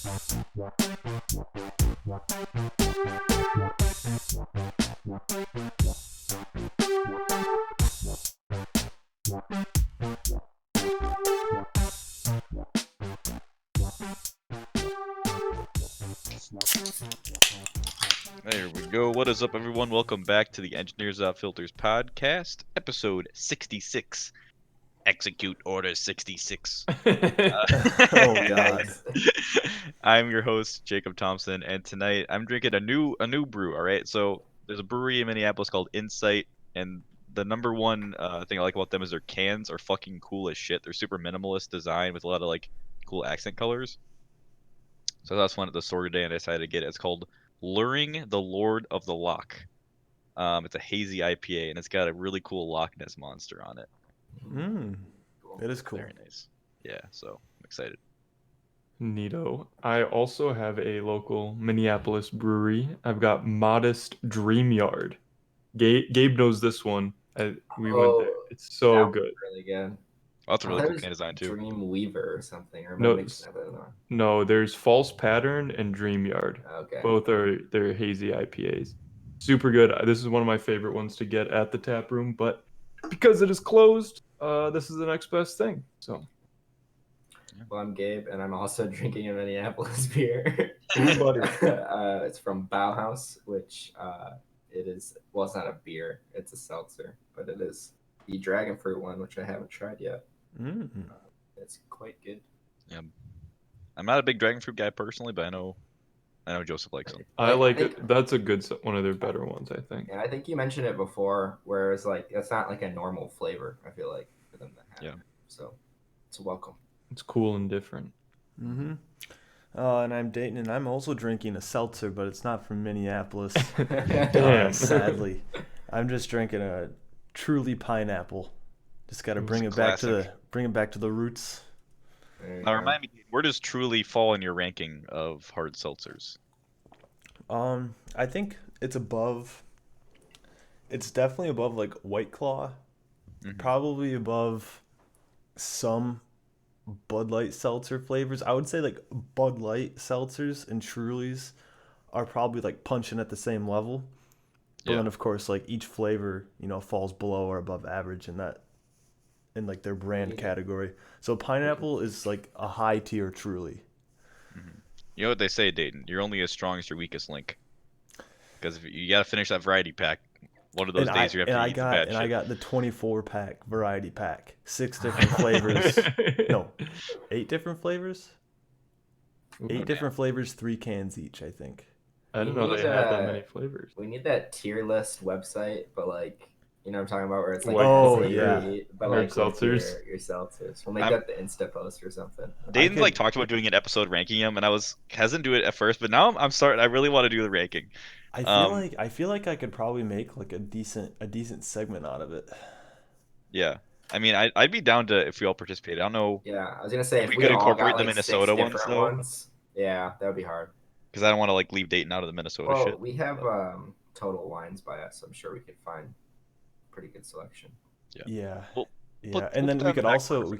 There we go. What is up, everyone? Welcome back to the Engineers Without Filters podcast, episode 66. Execute Order 66. Oh God. I'm your host, Jacob Thompson, and tonight I'm drinking a new brew. All right, so there's a brewery in Minneapolis called Insight, and the number one thing I like about them is their cans are fucking cool as shit. They're super minimalist design with a lot of like cool accent colors. So that's one at the store today, and I decided to get it. It's called Luring the Lord of the Loch. It's a hazy IPA, and it's got a really cool Loch Ness monster on it. It is cool. Very nice. Yeah, so I'm excited. Neato. I also have a local Minneapolis brewery. I've got Modest Dream Yard. Gabe knows this one. We went there. It's so good. Really good. Oh, that's a really I thought cool it was can design too. Dream Weaver or something. Or am I No, mixing that up? No, there's False Pattern and Dream Yard. Okay. Both are they're hazy IPAs. Super good. This is one of my favorite ones to get at the tap room, but because it is closed, this is the next best thing. So. Well, I'm Gabe, and I'm also drinking a Minneapolis beer. Buddy. It's from Bauhaus, which it is. Well, it's not a beer; it's a seltzer, but it is the dragon fruit one, which I haven't tried yet. It's quite good. Yeah, I'm not a big dragon fruit guy personally, but I know Joseph likes them. I like it. That's a good one of their better ones, I think. Yeah, I think you mentioned it before, where it's like it's not like a normal flavor. I feel like for them to have. Yeah. So it's welcome. It's cool and different. And I'm Dayton, and I'm also drinking a seltzer, but it's not from Minneapolis. Damn. Sadly, I'm just drinking a Truly pineapple. Just got to bring it back to the roots. Now remind me, where does Truly fall in your ranking of hard seltzers? I think it's above. It's definitely above like White Claw. Mhm. Probably above some Bud Light seltzer flavors. I would say like Bud Light seltzers and Trulies are probably like punching at the same level. But Yeah. then of course like each flavor, falls below or above average in like their brand category. So pineapple is like a high tier Truly. You know what they say, Dayton? You're only as strong as your weakest link. Because if you gotta finish that variety pack, one of those days you have to eat the bad shit. I got the 24-pack variety pack. 6 different flavors. No, 8 different flavors? 8 different flavors, 3 cans each, I think. I didn't know they had that many flavors. We need that tier list website, but like, you know what I'm talking about, where it's like, but like seltzers. your seltzers. We'll make that the Insta post or something. Dayton like talked about doing an episode ranking them, and I was hesitant to do it at first, but now I'm starting. I really want to do the ranking. I feel like I could probably make like a decent segment out of it. Yeah, I mean, I'd be down to if we all participated. I don't know. Yeah, I was gonna say if we we could all incorporate got, the like, Minnesota 6 ones different though. ones. Yeah, that would be hard. Because I don't want to like leave Dayton out of the Minnesota shit. We have Total Wines by us. I'm sure we could find pretty good selection. Yeah. Well, and then we could also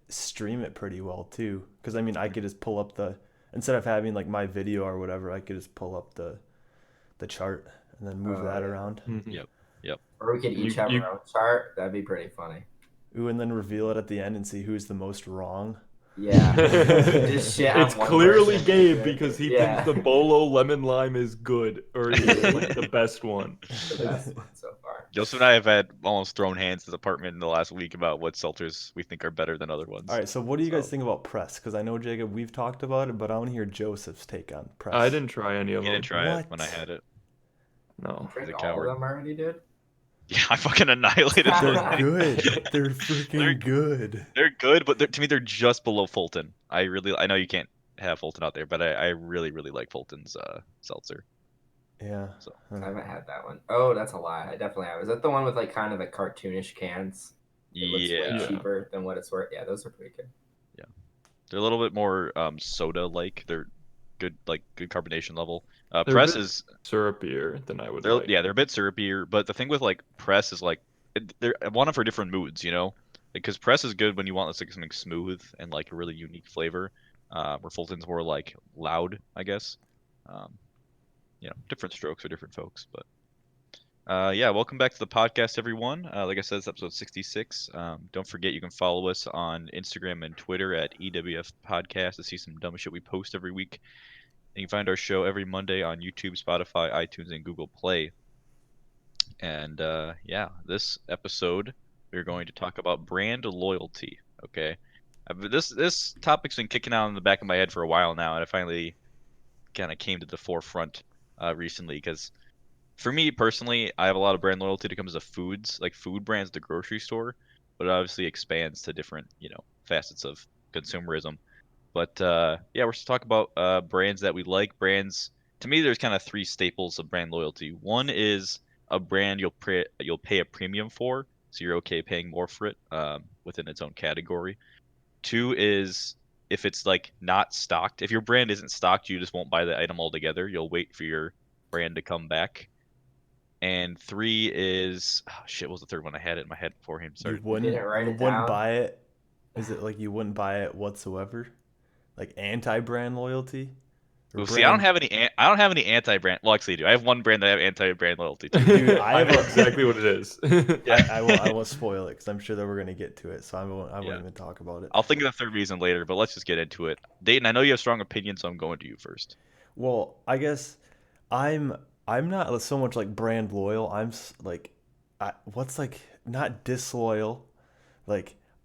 stream it pretty well too, because I mean I could just pull up instead of having like my video or whatever, I could just pull up the chart and then move that around. Yep. Or we could each have our own chart. That'd be pretty funny. Ooh, and then reveal it at the end and see who's the most wrong. Yeah. Just shit on It's one clearly person. Gabe because he thinks the Bolo lemon lime is good, or is like the best one. The best one so far. Joseph and I have had almost thrown hands in the apartment in the last week about what seltzers we think are better than other ones. All right, so what do you guys think about Press? Because I know, Jacob, we've talked about it, but I want to hear Joseph's take on Press. I didn't try any of You them. didn't try it when I had it. No. Drink a all coward. of them already, dude? Yeah, I fucking annihilated those. They're good. They're freaking good. They're good, but to me they're just below Fulton. I know you can't have Fulton out there, but I really like Fulton's seltzer. Yeah. So I haven't had that one. Oh, that's a lie. I definitely have. Is that the one with like kind of the cartoonish cans? It looks way cheaper than what it's worth. Yeah, those are pretty good. Yeah, they're a little bit more soda-like. They're good, like good carbonation level. Press is syrupier than I would. Yeah, they're a bit syrupier, but the thing with like Press is like I want them for different moods, you know, because Press is good when you want like something smooth and like a really unique flavor. where Fulton's more like loud, I guess. Um, different strokes for different folks, but. Yeah, welcome back to the podcast, everyone. Like I said, it's episode 66. Don't forget you can follow us on Instagram and Twitter at EWF Podcast to see some dumb shit we post every week. And you can find our show every Monday on YouTube, Spotify, iTunes, and Google Play. And yeah, this episode we're going to talk about brand loyalty. Okay, this topic's been kicking out in the back of my head for a while now, and I finally kind of came to the forefront recently because. For me personally, I have a lot of brand loyalty that comes to foods, like food brands at the grocery store, but it obviously expands to different, facets of consumerism. But yeah, we're to talk about brands that we like. Brands, to me, there's kind of three staples of brand loyalty. One is a brand you'll pay a premium for, so you're okay paying more for it within its own category. Two is if it's like not stocked. If your brand isn't stocked, you just won't buy the item altogether. You'll wait for your brand to come back. And three is shit. What was the third one? I had it in my head beforehand. You Started. wouldn't write you it wouldn't down. buy it? Is it like you wouldn't buy it whatsoever? Like anti-brand loyalty? Or Well, see, I don't brand? have any. I don't have any anti-brand. Well, actually, I do. I have one brand that I have anti-brand loyalty to. Dude, I know exactly what it is. I won't spoil it because I'm sure that we're gonna get to it, so I won't Yeah. even talk about it. I'll think of the third reason later, but let's just get into it. Dayton, I know you have strong opinions, so I'm going to you first. Well, I guess I'm I'm not so much like brand loyal. What's like not disloyal.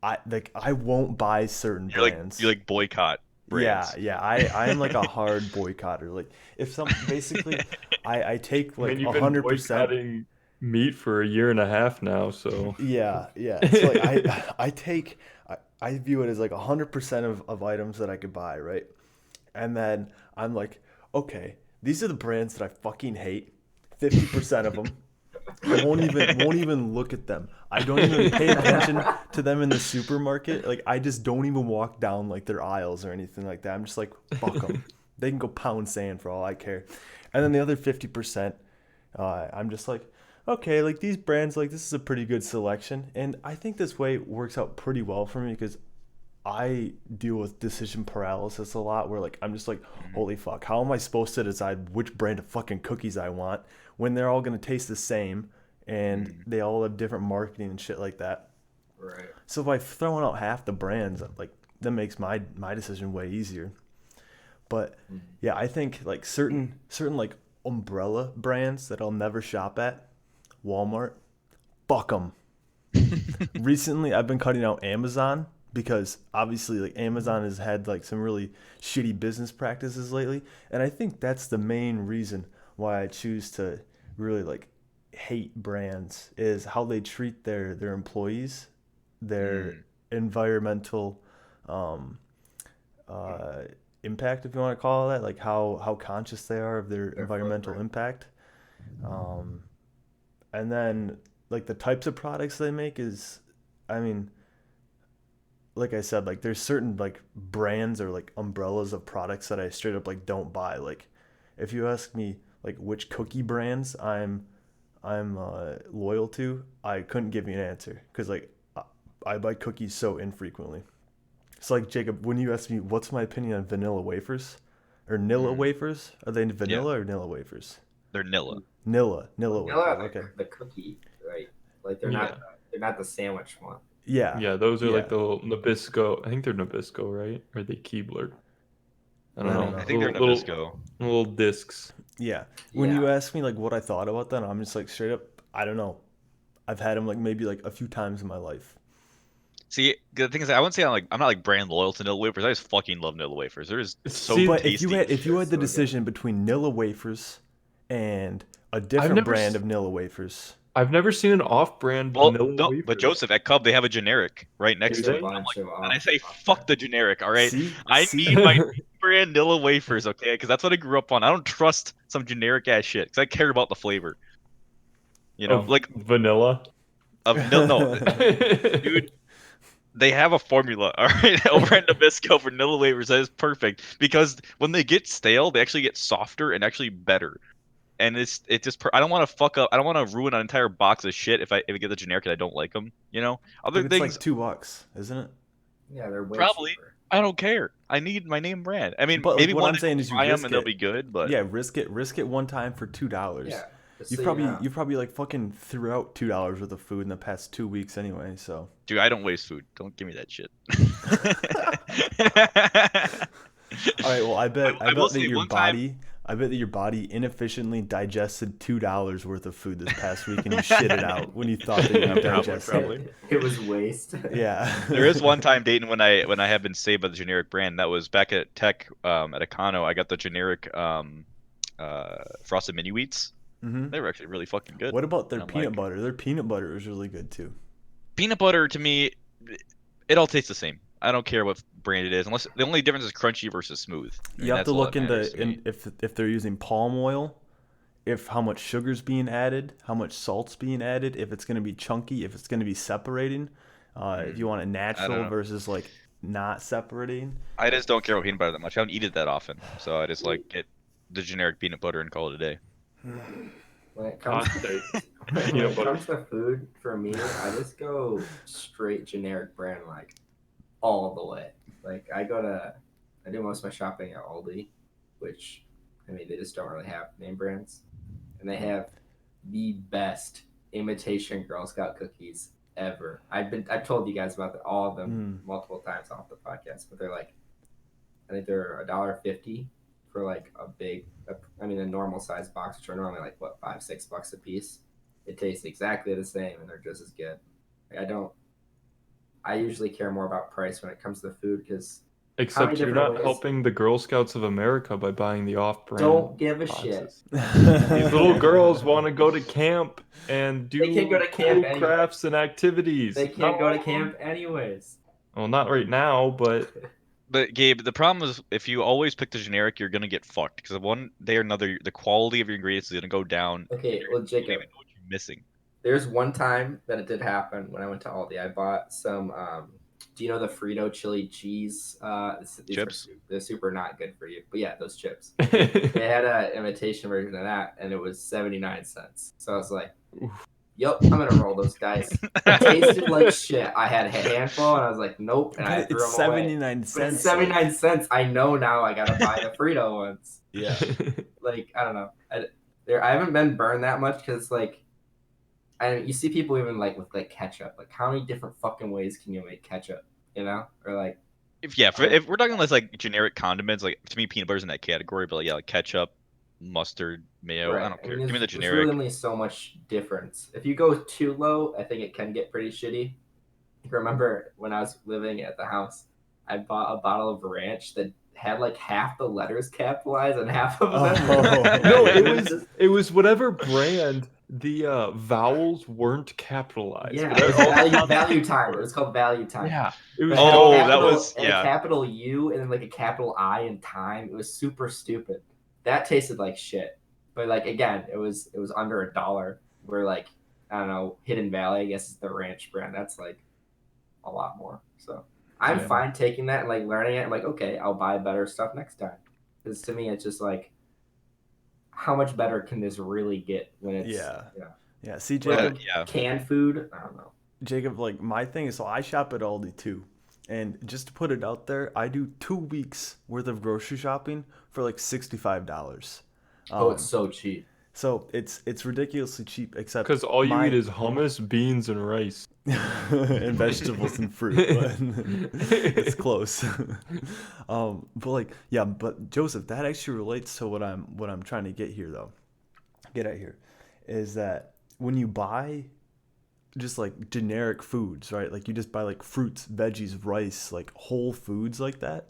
I won't buy certain You're like brands. you like boycott brands. Yeah, I am like a hard boycotter. Like if some basically I take I mean, like you've been 100%. boycotting meat for a year and a half now, so Yeah. So like I view it as like 100% of items that I could buy, right? And then I'm like, okay, these are the brands that I fucking hate. 50% of them. I won't even look at them. I don't even pay attention to them in the supermarket. Like I just don't even walk down like their aisles or anything like that. I'm just like, fuck them. They can go pound sand for all I care. And then the other 50%, I'm just like, okay, like these brands, like this is a pretty good selection. And I think this way works out pretty well for me because I deal with decision paralysis a lot where like I'm just like, holy fuck, how am I supposed to decide which brand of fucking cookies I want when they're all gonna taste the same and they all have different marketing and shit like that. Right. So by throwing out half the brands, like that makes my decision way easier. But yeah, I think like certain like umbrella brands that I'll never shop at, Walmart, fuck them. Recently, I've been cutting out Amazon because obviously like Amazon has had like some really shitty business practices lately, and I think that's the main reason why I choose to really like hate brands is how they treat their employees, their environmental um, uh, impact, if you want to call it that, like how conscious they are of their environmental impact. Um, and then like the types of products they make is, I mean, like I said, like there's certain like brands or like umbrellas of products that I straight up like don't buy. Like if you ask me like which cookie brands I'm loyal to, I couldn't give you an answer because like I buy cookies so infrequently. So like Jacob, when you ask me what's my opinion on vanilla wafers or Nilla wafers, are they vanilla or Nilla wafers? They're Nilla. Nilla Vanilla, wafers. the, Okay. the cookie, right? Like they're yeah, not the sandwich one. Yeah. those are Yeah. like the little Nabisco. I think they're Nabisco, right? Or are they Keebler? I I don't don't know. I know. think they're Little Nabisco. little discs. Yeah. When you Yeah. ask me like what I thought about that, I'm just like straight up, I don't know. I've had them like maybe like a few times in my life. See, the thing is, I wouldn't say I'm not like brand loyal to Nilla wafers. I just fucking love Nilla wafers. They're just so See, But tasty. if you They're had the so good. decision between Nilla wafers and a different never brand s- of Nilla wafers, I've never seen an off-brand Well, vanilla no, wafer. but Joseph, at Cub they have a generic right next Do There's a to they? it. bunch of And I off. say fuck the generic. All right, see, I need my brand Nilla wafers, okay? Because that's what I grew up on. I don't trust some generic ass shit because I care about the flavor. Of Like vanilla. of no, dude. They have a formula, all right, over at Nabisco for Nilla wafers that is perfect because when they get stale, they actually get softer and actually better. And I don't want to fuck up. I don't want to ruin an entire box of shit if I get the generic and I don't like them. Other dude, it's like things $2, isn't it? Yeah, they're way probably, cheaper. I don't care. I need my name brand. I mean, But like maybe what one I'm day saying I'll is you try them risk and they'll it. be good, but Yeah, risk it one time for $2. Yeah. Just You so probably you know. you probably like fucking threw out $2 worth of food in the past 2 weeks anyway. So dude, I don't waste food. Don't give me that shit. all right, well I bet I will that say your one time. body inefficiently digested $2 worth of food this past week and you shit it out when you thought that you Yeah, digested probably. it. It was waste. Yeah. There is one time, Dayton, when I have been saved by the generic brand. That was back at Tech at Econo. I got the generic frosted mini wheats. Hmm. They were actually really fucking good. What about their And I'm peanut like, butter? Their peanut butter is really good too. peanut butter to me, it all tastes the same. I don't care what brand it is, unless the only difference is crunchy versus smooth. I You mean, have to that's all look that matters to me. if they're using palm oil, if how much sugar's being added, how much salt's being added, if it's going to be chunky, if it's going to be separating, if you want it I don't natural know. versus like not separating. I just don't care about peanut butter that much. I don't eat it that often, so I just like get the generic peanut butter and call it a day. When it comes Hot take. when Peanut it butter. comes to food, for me, I just go straight generic brand, like all the way. Like I do most of my shopping at Aldi, which I mean they just don't really have name brands, and they have the best imitation Girl Scout cookies ever. I've told you guys about all of them multiple times off the podcast, but they're like, I think they're $1.50 for like a normal size box, which are normally like what, $5-6 a piece. It tastes exactly the same, and they're just as good. Like, I usually care more about price when it comes to the food because Except you're not ways? helping the Girl Scouts of America by buying the off-brand Don't give a shit. boxes. These little girls want to go to camp and do They can't go to camp cool anyway. crafts and activities. They can't go to camp anyways. Well, not right now, but But Gabe, the problem is if you always pick the generic, you're gonna get fucked because one day or another, the quality of your ingredients is gonna go down. Okay, well, You don't Jacob, even know what you're missing. there's one time that it did happen when I went to Aldi. I bought some. Do you know the Frito chili cheese? These Chips? they're super not good for you, but yeah, those chips. They had an imitation version of that, and it was 79 cents. So I was like, "Yep, I'm gonna roll those dice." It tasted like shit. I had a handful, and I was like, "Nope," and I But threw it's them away. 79 But cents. it's 79 cents. I know now. I gotta buy the Frito ones. Yeah. Like I don't know. I haven't been burned that much because like. You see people even like with like ketchup. Like, how many different fucking ways can you make ketchup? You know, or like If we're talking like generic condiments, like to me, peanut butter's in that category. But like, yeah, like ketchup, mustard, mayo, I right. don't I care. mean, Give me the there's really generic. only so much difference. If you go too low, I think it can get pretty shitty. I remember when I was living at the house, I bought a bottle of ranch that had like half the letters capitalized and half of them. No, just it was whatever brand the vowels weren't capitalized. yeah. But It was all- value time. It was called value time. Yeah, it was. But it had a Oh, that capital- was and a yeah. capital U and then like a capital I in time. It was super stupid. That tasted like shit. But like again, it was under $1. Where like I don't know, Hidden Valley, I guess is the ranch brand. That's like a lot more. So I'm Yeah. fine taking that and like learning it. I'm like, okay, I'll buy better stuff next time. Because to me, it's just like, how much better can this really get when it's Yeah. See, Well, Jacob, Yeah. canned food? I don't know. Jacob, like my thing is, so I shop at Aldi too, and just to put it out there, I do 2 weeks worth of grocery shopping for like $65. It's so cheap. So it's ridiculously cheap, except Because all you my- eat is hummus, beans, and rice. and vegetables and fruit. But it's close. But like, yeah, but Joseph, that actually relates to what I'm trying to get at here, is that when you buy just like generic foods, right? Like you just buy like fruits, veggies, rice, like whole foods like that.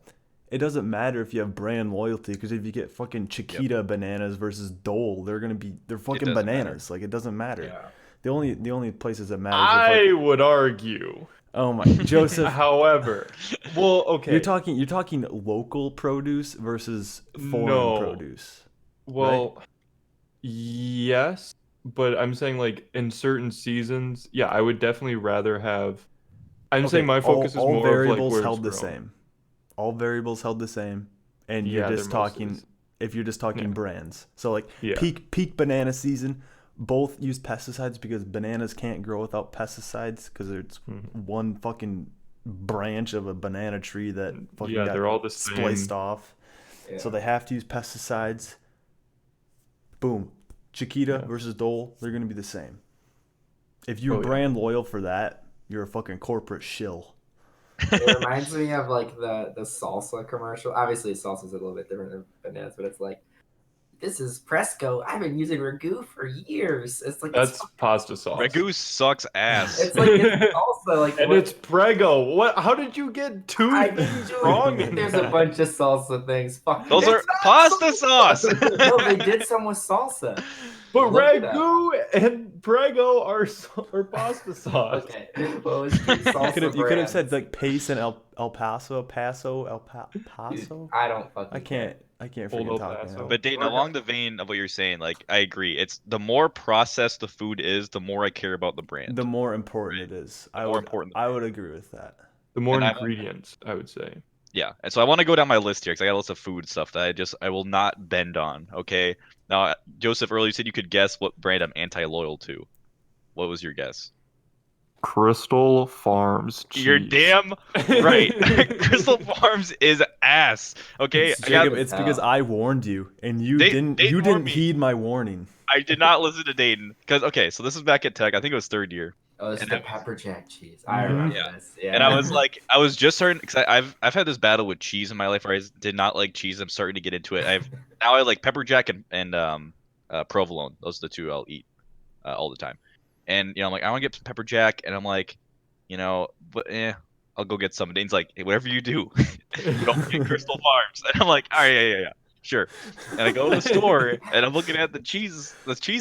It doesn't matter if you have brand loyalty, because if you get fucking Chiquita bananas versus Dole, they're fucking doesn't bananas. Like it doesn't matter. Yeah. The only places that matter. I would argue. Oh my, Joseph. However, well, okay. You're talking local produce versus foreign produce. Well, yes, but I'm saying like in certain seasons, yeah, I would definitely rather have. I'm saying my focus is all more variables of like where held the it's grown. same. All variables held the same, and Yeah, you're just they're mostly talking. the If you're just talking Yeah. brands, so like Yeah. peak banana season, both use pesticides because bananas can't grow without pesticides because it's one fucking branch of a banana tree that fucking Yeah, got they're all the spliced same. off. Yeah. So they have to use pesticides. Boom. Chiquita Yeah. versus Dole, they're going to be the same. If you're Oh, yeah. brand loyal for that, you're a fucking corporate shill. It reminds me of like the salsa commercial. Obviously, salsa's a little bit different than bananas, but it's like, this is Fresco. I've been using ragu for years. It's like That's pasta sauce. Ragu sucks ass. it's like it's salsa. Like And what? it's Prego. What? How did you get two I things usually wrong in there's that? a bunch of salsa things. Fuck. Those It's are not pasta sauce. No, they did some with salsa. But Look it up. Ragu and Prego are pasta sauce. Okay. Well, it's two salsa You could have said brands. like Pace and El Paso. Dude, Paso. I don't fucking I can't Old freaking El talk Paso. now. But Dayton, along the vein of what you're saying, like I agree. It's the more processed the food is, the more I care about the brand. The more important it is. more important the I would agree with that. The more And ingredients, I would say. Yeah, and so I want to go down my list here because I got lots of food stuff that I will not bend on. Okay, now Joseph earlier said you could guess what brand I'm anti-loyal to. What was your guess? Crystal Farms cheese. You're damn right. Crystal Farms is ass. Okay, It's I got, Jacob, it's because I warned you and you Dayton didn't warned me. heed my warning. I did not listen to Dayton because okay, so this is back at Tech. I think it was third year. Oh, it's And the I was- pepper jack cheese. I remember Yeah. this. Yeah. And I was like, I was just starting because I've had this battle with cheese in my life where I did not like cheese. I'm starting to get into it. Now I like pepper jack and provolone. Those are the two I'll eat all the time. And I'm like, I want to get some pepper jack, and I'm like, but I'll go get some. And Dane's like, hey, whatever you do, don't get Crystal Farms. And I'm like, all right, yeah, sure. And I go to the store and I'm looking at the cheese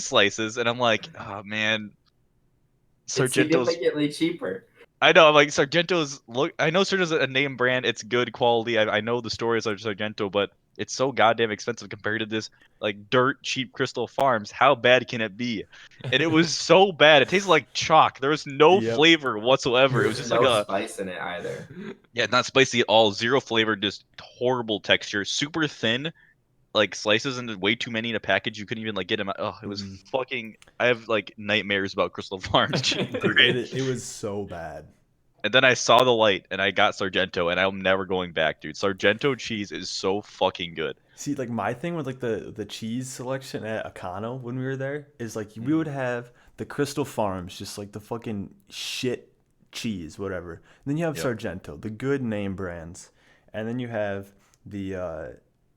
slices, and I'm like, oh man, It's Sargento's. significantly cheaper. I know, I'm like Sargento's. Look, I know Sargento's a name brand. It's good quality. I know the stories of Sargento, but it's so goddamn expensive compared to this like dirt cheap Crystal Farms. How bad can it be? And it was so bad. It tasted like chalk. There was no Yep. flavor whatsoever. It was just no like spice in it either. not spicy at all. Zero flavor. Just horrible texture. Super thin. Like slices and way too many in a package. You couldn't even like get them. Oh, it was fucking. I have like nightmares about Crystal Farms cheese. Dude, it was so bad. And then I saw the light and I got Sargento and I'm never going back, dude. Sargento cheese is so fucking good. See, like my thing with like the cheese selection at Econo when we were there is like we would have the Crystal Farms, just like the fucking shit cheese, whatever. And then you have Yep. Sargento, the good name brands, and then you have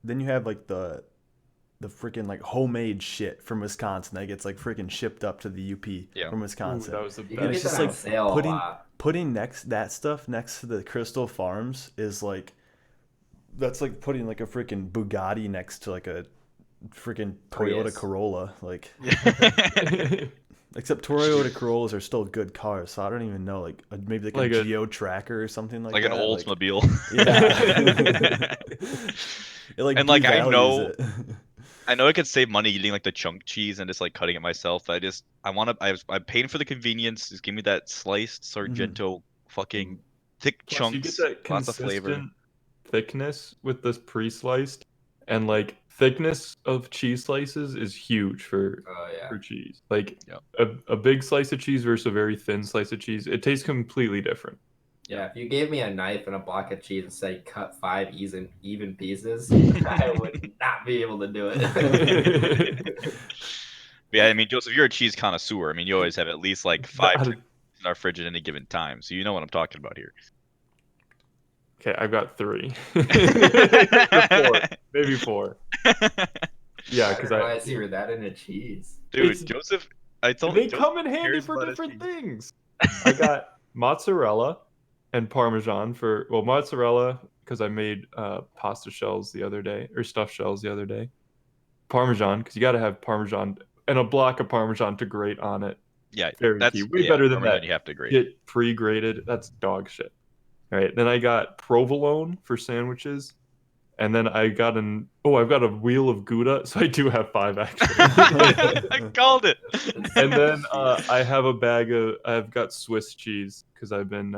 like the freaking like homemade shit from Wisconsin that gets like freaking shipped up to the UP Yeah. from Ooh, Wisconsin. that was the You best. can it's get just that on like sale putting- a lot. Putting that stuff next to the Crystal Farms is like that's like putting like a freaking Bugatti next to like a freaking Toyota Prius. Corolla. Like except Toyota Corollas are still good cars, so I don't even know maybe like a Geo Tracker or something like like that. an Oldsmobile. Yeah. It like And, like, I devalues know- it. I know I could save money eating like the chunk cheese and just like cutting it myself. I'm paying for the convenience. Just give me that sliced Sargento fucking thick Plus, you chunks, get that lots of flavor. consistent thickness with this pre-sliced, and like thickness of cheese slices is huge for Oh yeah. cheese. Like Yep. a big slice of cheese versus a very thin slice of cheese, it tastes completely different. Yeah, if you gave me a knife and a block of cheese and said cut 5 even pieces, I would not be able to do it. Yeah, I mean, Joseph, you're a cheese connoisseur. I mean, you always have at least like 5 That- in our fridge at any given time, so you know what I'm talking about here. Okay, I've got 3. Or 4. Maybe 4. Yeah, because I realized you were that into cheese. Dude, It's- Joseph, I told they Joseph come in handy cares for about his different cheese. things. I got mozzarella and Parmesan mozzarella because I made pasta shells the other day, or stuffed shells the other day. Parmesan because you got to have Parmesan and a block of Parmesan to grate on it. Yeah, Very that's key. Way better than Parmesan that. You have to grate. Get pre-grated. That's dog shit. All right, then I got provolone for sandwiches, and then I've got a wheel of Gouda, so I do have 5 actually. I called it. And then I've got Swiss cheese because I've been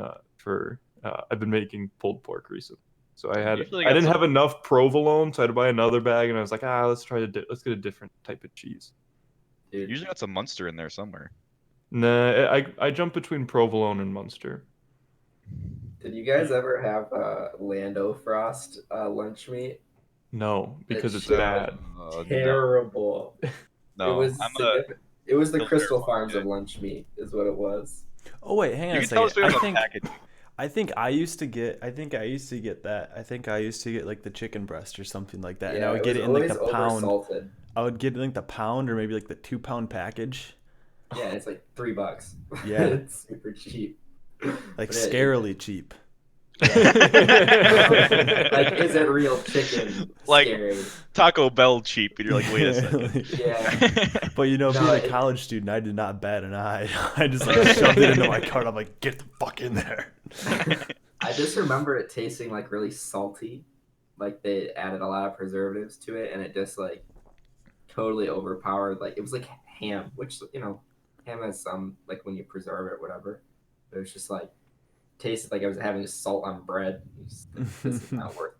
making pulled pork recently. So I Usually got didn't some- have enough provolone, so I had to buy another bag, and I was like, let's get a different type of cheese. Dude, Usually got some Munster in there somewhere. Nah, I jump between provolone and Munster. Did you guys ever have Lando Frost lunch meat? No, because That it's shit was bad. No, terrible. It no. was I'm a significant. It was the Pillsbury Crystal Farms Farms guy. of lunch meat, is what it was. Oh wait, hang on You a can tell second. us we have a package. I think I used to get. I think I used to get that. I think I used to get like the chicken breast or something like that, and I Yeah, would it get was it in like always the pound. oversalted. I would get like the pound or maybe like the 2 pound package. Yeah, it's like $3. Yeah, It's super cheap. like But scarily cheap. yeah. Like, is it real chicken? Like Scary. Taco Bell cheap, and you're like, wait a second. Yeah. But you know, No, being a college student, I did not bat an eye. I just like shoved it into my cart. I'm like, get the fuck in there. I just remember it tasting like really salty. Like they added a lot of preservatives to it, and it just like totally overpowered. Like it was like ham, which ham has some like when you preserve it, whatever. But it was just like tasted like I was having salt on bread. Just, like, this is not worth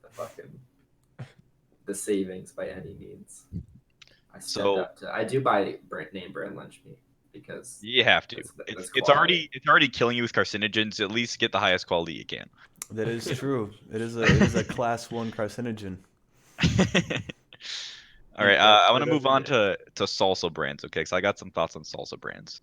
the savings by any means. I stepped So up to. I do buy name brand lunch meat because you have to. that's It's quality. already killing you with carcinogens. At least get the highest quality you can. That is true. It is a class 1 carcinogen. All right, That I want to shit move every on day. to salsa brands, okay? Because I got some thoughts on salsa brands.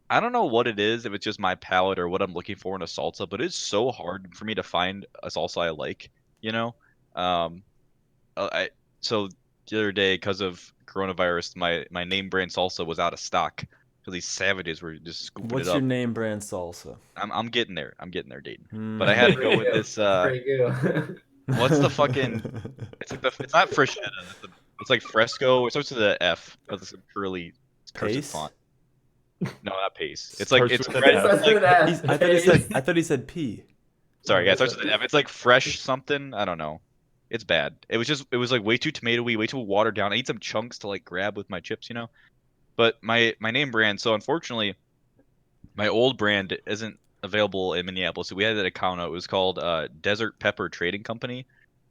I don't know what it is, if it's just my palate or what I'm looking for in a salsa, but it's so hard for me to find a salsa I like, you know? Um, I so the other day, because of coronavirus, my name brand salsa was out of stock because these savages were just scooping it What's your up. name brand salsa? I'm getting there. I'm getting there, Dayton. But I Hmm. had to That's go pretty with good. this. That's pretty good. What's the fucking? It's not Freshetta. It's like Fresco. It starts with an F, but it's a cursive Pace? font. No, not Pace. It's like Starts it's with an fresh. It F. starts Like with an He's, F. I thought he said P. sorry, No, yeah, it it's starts with an F. It's like fresh something. I don't know. It's bad. It was like way too tomatoey, way too watered down. I need some chunks to like grab with my chips, you know. But my name brand. So unfortunately, my old brand isn't available in Minneapolis. So we had an account. It was called Desert Pepper Trading Company.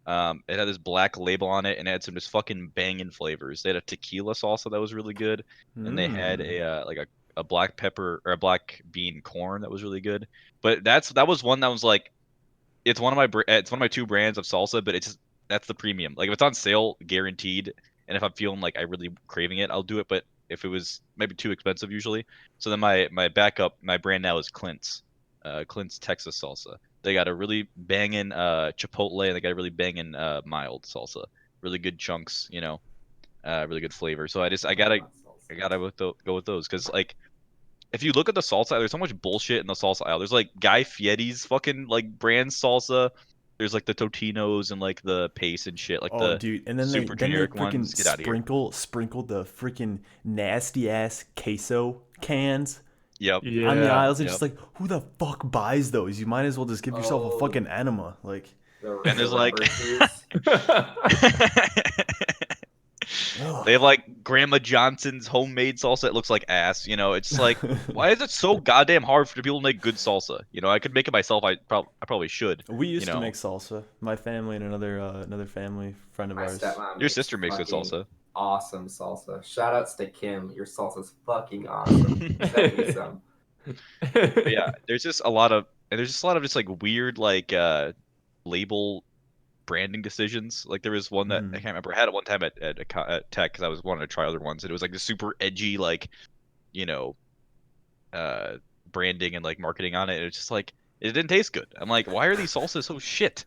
It had this black label on it, and it had some just fucking banging flavors. They had a tequila salsa that was really good, and they had Mm. a black pepper or a black bean corn that was really good. But that was one that was like it's one of my two brands of salsa, but it's just that's the premium. Like if it's on sale, guaranteed. And if I'm feeling like I really craving it, I'll do it. But if it was maybe too expensive usually, so then my backup, my brand now is Clint's, Clint's Texas salsa. They got a really banging chipotle, and they got a really banging mild salsa. Really good chunks, you know, really good flavor. So I gotta go with those because like if you look at the salsa aisle, there's so much bullshit in the salsa aisle. There's like Guy Fieri's fucking like brand salsa. There's like the Totinos and like the Pace and shit, like Oh, the dude, and super then they generic freaking ones. Get out of here. sprinkle the freaking nasty ass queso cans Yep. on the Yeah. aisles. It's Yep. just like, who the fuck buys those? You might as well just give yourself a Oh, fucking enema. Like, And the there's like rubber shoes. ugh. they have like Grandma Johnson's homemade salsa. It looks like ass. You know, it's just like why is it so goddamn hard for people to make good salsa? You know, I could make it myself. I probably should. We You used to know, make salsa. My family and another family friend of My ours. stepmom your makes sister makes good fucking salsa. awesome salsa. Shout outs to Kim. Your salsa's fucking awesome. Send me some. But yeah, there's just a lot of just like weird like label branding decisions. Like there was one that I Mhm. can't remember. I had it one time at Tech because I was wanting to try other ones, and it was like this super edgy like you know uh branding and like marketing on it. And it's just like it didn't taste good. I'm like, why are these salsas so shit?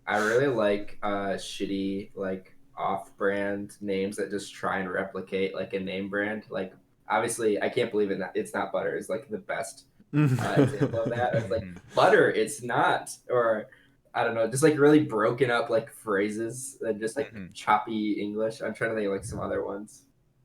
I really like shitty like off-brand names that just try and replicate like a name brand. Like obviously, I can't believe it's not butter is like the best example of that. It's like Mhm. butter, it's not, or I don't know, just like really broken up like phrases and just like Mhm. choppy English. I'm trying to think of like some other ones,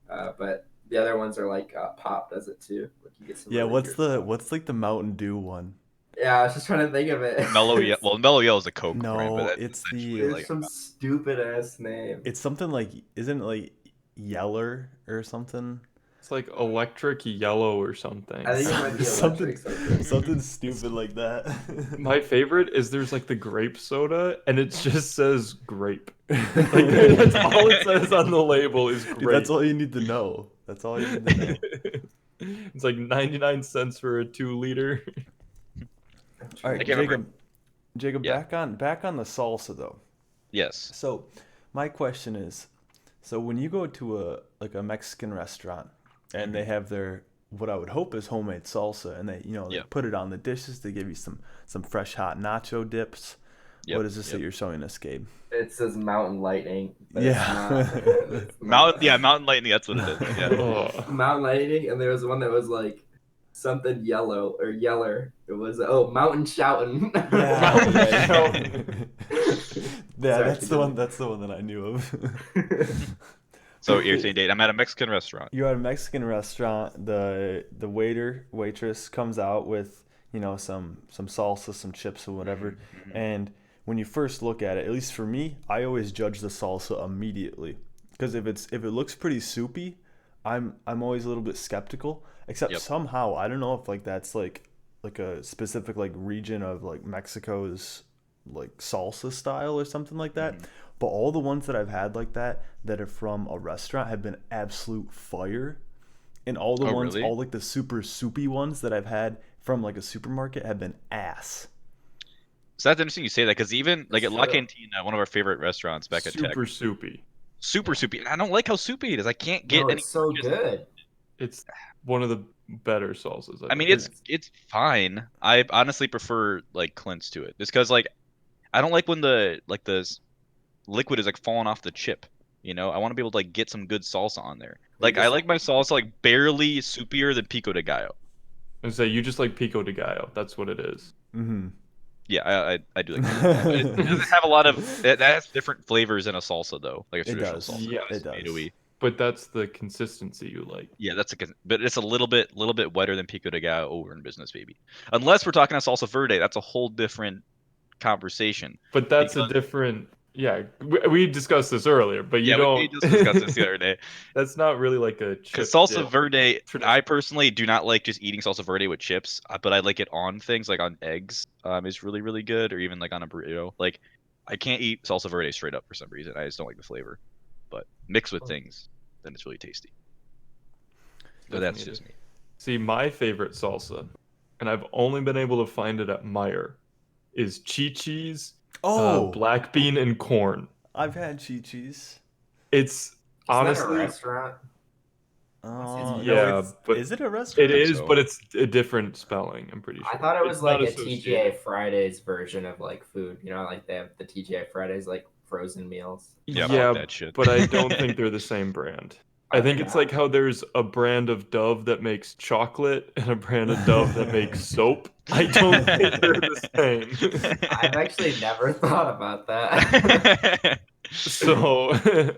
but the other ones are like Pop does it too. Like you get some Yeah, really good ones. what's like the Mountain Dew one? Yeah, I was just trying to think of it. Mellow Yellow is a Coke brand, but No, that's it's essentially the There's like some stupid ass name. it's something like isn't it like Yeller or something? It's like electric yellow or something. I think it might be something electric something. something stupid like that. My favorite is there's like the grape soda and it just says grape. Like that's all it says on the label is Dude, grape. that's all you need to know. That's all you need to know. It's like 99 cents for a 2 liter. I'm Which All one right, I was can't it? remember. Jacob, Yeah. back on the salsa though. Yes. So, my question is, so when you go to a Mexican restaurant and they have their what I would hope is homemade salsa, and they they Yep. put it on the dishes, they give you some fresh hot nacho dips. Yep. What is this Yep. that you're showing us, Gabe? It says Mountain Lightning, but Yeah. it's not. It's not that. Mountain Lightning. That's what it is. Yeah. Oh, Mountain Lightning, and there was one that was like something yellow or yeller. It was Mountain Shoutin'. Mountain yeah. Shoutin'. Yeah, Sorry, that's the one. continue. That's the one that I knew of. So you're saying, Date, I'm at a Mexican restaurant. You're at a Mexican restaurant. The waitress comes out with some salsa, some chips, or whatever. Mhm. And when you first look at it, at least for me, I always judge the salsa immediately, because if it looks pretty soupy, I'm always a little bit skeptical. Except Yep. somehow I don't know if like that's like a specific like region of like Mexico's like salsa style or something like that. Mhm. But all the ones that I've had like that are from a restaurant have been absolute fire. And all the Oh, ones, really? all like the super soupy ones that I've had from like a supermarket have been ass. So that's interesting you say that, because even like at That's La true. Cantina, one of our favorite restaurants back at Tech, super soupy. super soupy. And I don't like how soupy it is. I can't get No, any. it's so good. It's one of the better salsas I I've mean, ever. it's fine. I honestly prefer like Clint's to it, just because like I don't like when the liquid is like falling off the chip. I want to be able to like get some good salsa on there. You Like I just like my salsa like barely soupier than pico de gallo. And say you just like pico de gallo. That's what it is. Mm-hmm. Yeah, I do like that. But it doesn't have a lot of that has different flavors in a salsa though, like a It traditional does. salsa. Yes. It does. Tomatoey. But that's the consistency you like. Yeah, but it's a little bit wetter than pico de gallo over in business, baby. Unless we're talking a salsa verde, that's a whole different conversation. But that's a Because different. Yeah, we discussed this earlier, but you yeah, we don't. just discussed this the other day. That's not really like a Because chip salsa dip. verde, Tradition. I personally do not like just eating salsa verde with chips, but I like it on things like on eggs. Is really really good, or even like on a burrito. Like I can't eat salsa verde straight up for some reason. I just don't like the flavor. But mixed with things, then it's really tasty. But that's Definitely just is. me. See, my favorite salsa, and I've only been able to find it at Meyer, is Chi-Chi's Oh, black bean and corn. I've had Chi-Chi's. It's Isn't that a honestly, restaurant? No, yeah, it's, but is it a it restaurant? is, so. but it's a different spelling. I'm pretty sure. I thought it It's was not like a associated. TGI Fridays version of like food. Like they have the TGI Fridays like frozen meals. Yeah, Yeah, fuck that shit. but I don't think they're the same brand. I Are think they it's not? like how there's a brand of Dove that makes chocolate and a brand of Dove that makes soap. I don't think they're the same. I've actually never thought about that. So, Yeah,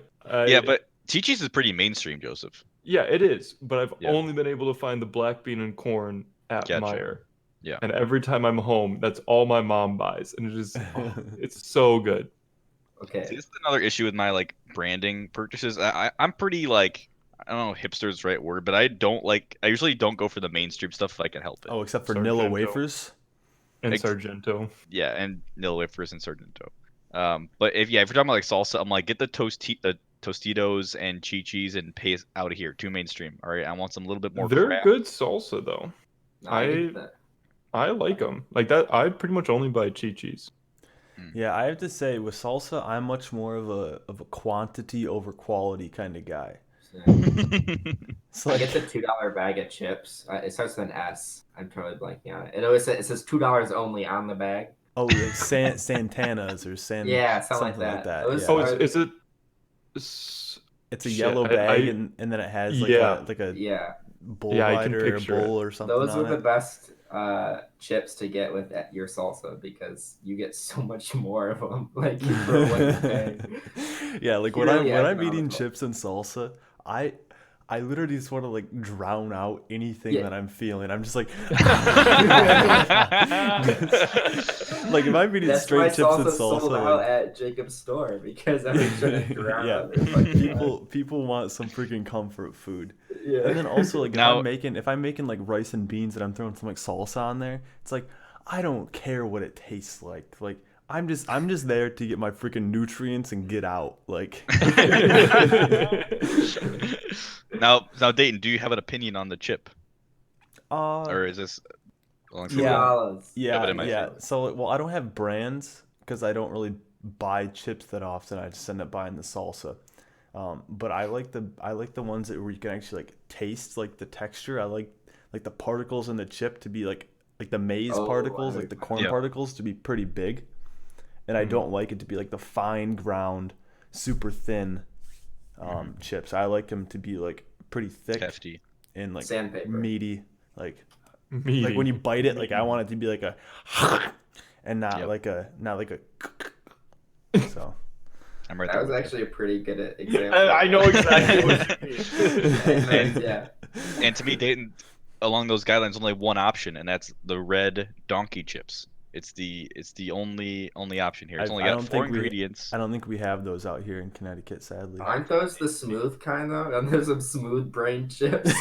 I but Chi-Chi's is pretty mainstream, Joseph. yeah, it is. But I've Yeah. only been able to find the black bean and corn at Gotcha. Meyer. Yeah. And every time I'm home, that's all my mom buys, and it's so good. See, Okay. this is another issue with my like branding purchases. I'm pretty like I don't know if hipster is the right word, but I usually don't go for the mainstream stuff if I can help it. Oh, except for Nilla Sargento. wafers. And Ex- Sargento. Yeah, and Nil Wafers and Sargento. But if you're talking about like salsa, I'm like get the Tostitos and Chi-Chi's and pay out of here. Too mainstream. All right, I want some little bit more They're craft. good salsa though. No, I get that. I like them. Like that, I pretty much only buy Chi-Chi's. Yeah, I have to say with salsa, I'm much more of a quantity over quality kind of guy. It's I like get the $2 bag of chips. It starts with an S. I'm totally blanking on it. It always says $2 only on the bag. oh, like Santana's or Yeah, something like something like that. that. It was- Yeah. Oh, Are- is it? It's a Shit, yellow bag and then it has like Yeah. a Yeah, bull Yeah, I can rider or picture it. bull or something those on are the it. best chips to get with your salsa because you get so much more of them. Like for what you pay. Yeah, like Purely when I'm eating economical. chips and salsa, I literally just want to like drown out anything Yeah. that I'm feeling. I'm just like like if I'm eating That's why straight chips and salsa's sold salsa, out like, at Jacob's store because I'm trying to drown yeah, out their fucking people want some freaking comfort food. yeah. And then also like Now- if I'm making like rice and beans and I'm throwing some like salsa on there, it's like I don't care what it tastes like. Like I'm just there to get my freaking nutrients and get out. Like now, Dayton, do you have an opinion on the chip, uh or is this alongside $2. Shove it in my yeah. face. So, well, I don't have brands because I don't really buy chips that often. I just end up buying the salsa. But I like the ones that where you can actually like taste like the texture. I like the particles in the chip to be like the maize Oh, I particles, know like the what corn Yeah. particles to be pretty big. And I don't like it to be like the fine ground, super thin chips. I like them to be like pretty thick Hefty. and like Sandpaper. meaty, like Meaty. when you bite it, like I want it to be like a and not Yep. like a so. I'm right That there was with you. actually a pretty good example. I know exactly what you mean. And- Yeah. And to me, Dayton, along those guidelines, only one option, and that's the red donkey chips. It's the only option here. It's only I got don't 4 think we ingredients. I don't think we have those out here in Connecticut, sadly. Aren't those the smooth kind though? And there's some smooth brain chips.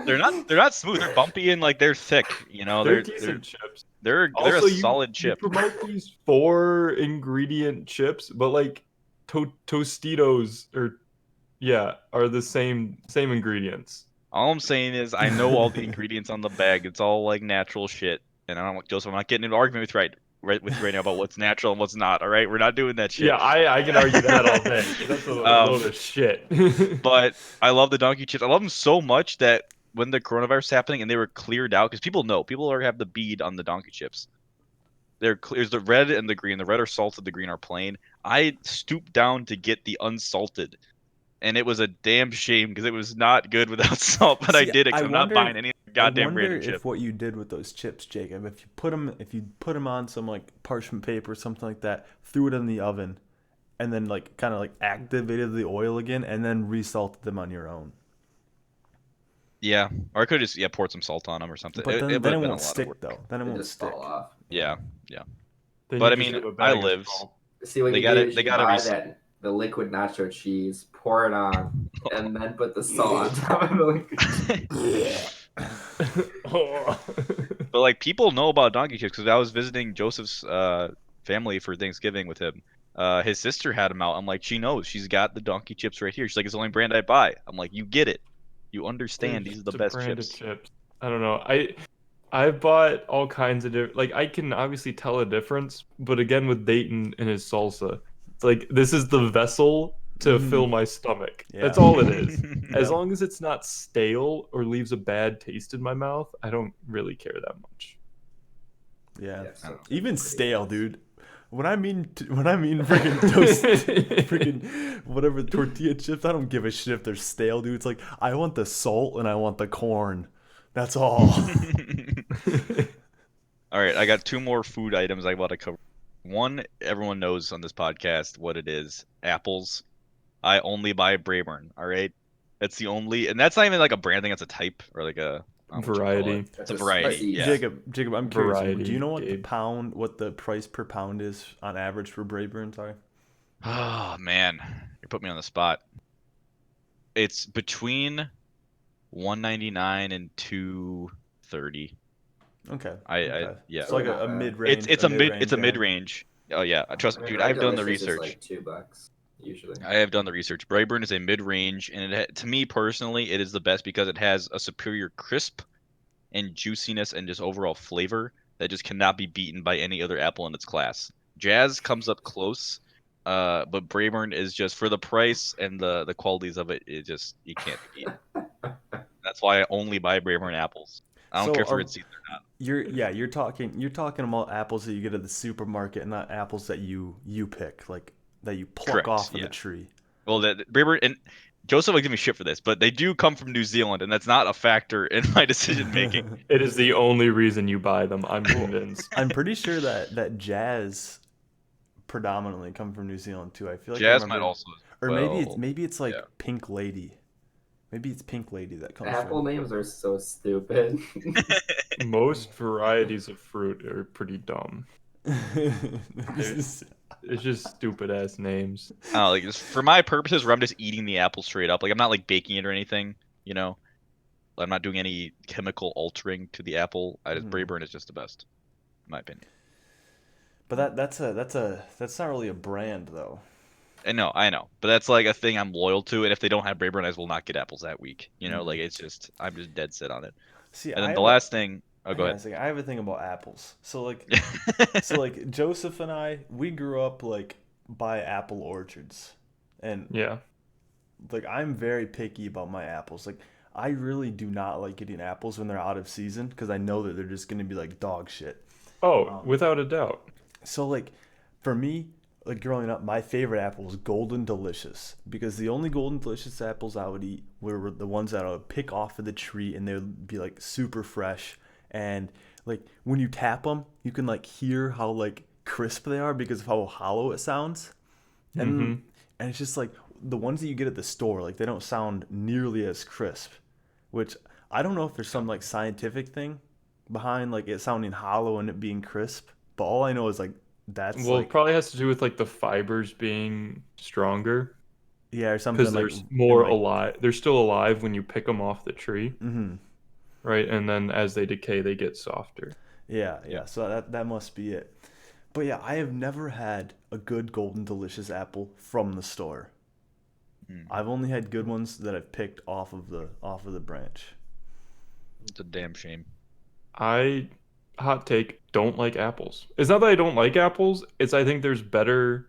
They're not smooth. They're bumpy and like they're thick. You know, They're they're decent chips. they're Also, a you, solid you chip. promote these 4 ingredient chips, but like Tostitos are the same ingredients. All I'm saying is I know all the ingredients on the bag. It's all like natural shit. And I don't, Joseph, I'm not getting into an argument with you right now about what's natural and what's not. All right, we're not doing that shit. Yeah, I can argue that all day. That's a load of shit. But I love the donkey chips. I love them so much that when the coronavirus was happening and they were cleared out, because people have the bead on the donkey chips. They're clear. There's the red and the green. The red are salted. The green are plain. I stooped down to get the unsalted, and it was a damn shame because it was not good without salt. But I See, did it I because I'm not wonder buying any I goddamn wonder random if chip. what you did with those chips, Jacob, if you put them on some like parchment paper or something like that, threw it in the oven, and then like kind of like activated the oil again, and then resalted them on your own. Yeah, or I could just poured some salt on them or something. But It then would have been a won't lot of stick work. though. Then it They won't just stick. fall off. Yeah. Then But you I just mean, have a bag of olives. salt. See what They you gotta- do is they you gotta buy res- the liquid nacho cheese, pour it on, and then put the salt on top of the liquid. Oh. But like people know about donkey chips because I was visiting Joseph's family for Thanksgiving with him. His sister had them out. I'm like, she knows. She's got the donkey chips right here. She's like, it's the only brand I buy. I'm like, you get it. You understand. They're These are the just a best brand chips. of chips. I don't know. I've bought all kinds of different. Like I can obviously tell a difference, but again with Dayton and his salsa, it's like this is the vessel to fill my stomach. Yeah. That's all it is. As Yeah. long as it's not stale or leaves a bad taste in my mouth, I don't really care that much. Yeah. Yeah, so Even pretty stale, nice. dude. When I mean freaking toast, freaking whatever tortilla chips, I don't give a shit if they're stale, dude. It's like I want the salt and I want the corn. That's all. All right, I got 2 more food items I want to cover. One, everyone knows on this podcast what it is. Apples. I only buy Brayburn. All right, that's the only, and that's not even like a brand thing. That's a type or like a what you call Variety. it. That's It's a variety. species. Yeah. Jacob, I'm curious. Variety, Do you know Gabe. what the price per pound is on average for Brayburn? Sorry. Oh man, you put me on the spot. It's between 199 and 230. Okay. Yeah. It's like Not a bad. mid range. It's a mid yeah. range. Oh yeah, trust I me, mean, dude. I've done the Regulicious is research. like $2 usually. I have done the research. Brayburn is a mid range, and to me personally, it is the best because it has a superior crisp and juiciness and just overall flavor that just cannot be beaten by any other apple in its class. Jazz comes up close, but Brayburn is just for the price and the qualities of it. It just you can't beat. That's why I only buy Brayburn apples. I don't So care if they're are- in season or not. You're talking about apples that you get at the supermarket, and not apples that you pick, like that you pluck Correct, off of yeah. the tree. Well, Brayburn and Joseph will give me shit for this, but they do come from New Zealand, and that's not a factor in my decision making. It is the only reason you buy them. I'm convinced. I'm pretty sure that Jazz predominantly come from New Zealand too. I feel like I Jazz remember, might also. or well, maybe it's like yeah. Pink Lady. Maybe it's Pink Lady that comes Apple from. names are so stupid. Most varieties of fruit are pretty dumb. This is- It's just stupid ass names. Like just for my purposes, where I'm just eating the apple straight up. Like I'm not like baking it or anything. You know, I'm not doing any chemical altering to the apple. Brayburn is just the best, in my opinion. But that's not really a brand though. I know, but that's like a thing I'm loyal to, and if they don't have Braeburn, I will not get apples that week. Like it's just I'm just dead set on it. See, And I then the have a last thing, oh, go hang on a ahead. second. I have a thing about apples. So like Joseph and I, we grew up like by apple orchards, and Yeah. like I'm very picky about my apples. Like I really do not like eating apples when they're out of season because I know that they're just gonna be like dog shit. Oh, without a doubt. So like for me, like growing up, my favorite apple was Golden Delicious because the only Golden Delicious apples I would eat were the ones that I would pick off of the tree and they would be like super fresh and like when you tap them, you can like hear how like crisp they are because of how hollow it sounds. Mm-hmm. And it's just like the ones that you get at the store, like they don't sound nearly as crisp, which I don't know if there's some like scientific thing behind like it sounding hollow and it being crisp, but all I know is like that's Well, it like probably has to do with like the fibers being stronger yeah or because something like there's in more my alive. They're still alive when you pick them off the tree, mm-hmm. right? And then as they decay, they get softer. Yeah. So that must be it. But yeah, I have never had a good Golden Delicious apple from the store. Mm, I've only had good ones that I've picked off of the branch. it's a damn shame. I, hot take, don't like apples. It's not that I don't like apples, it's I think there's better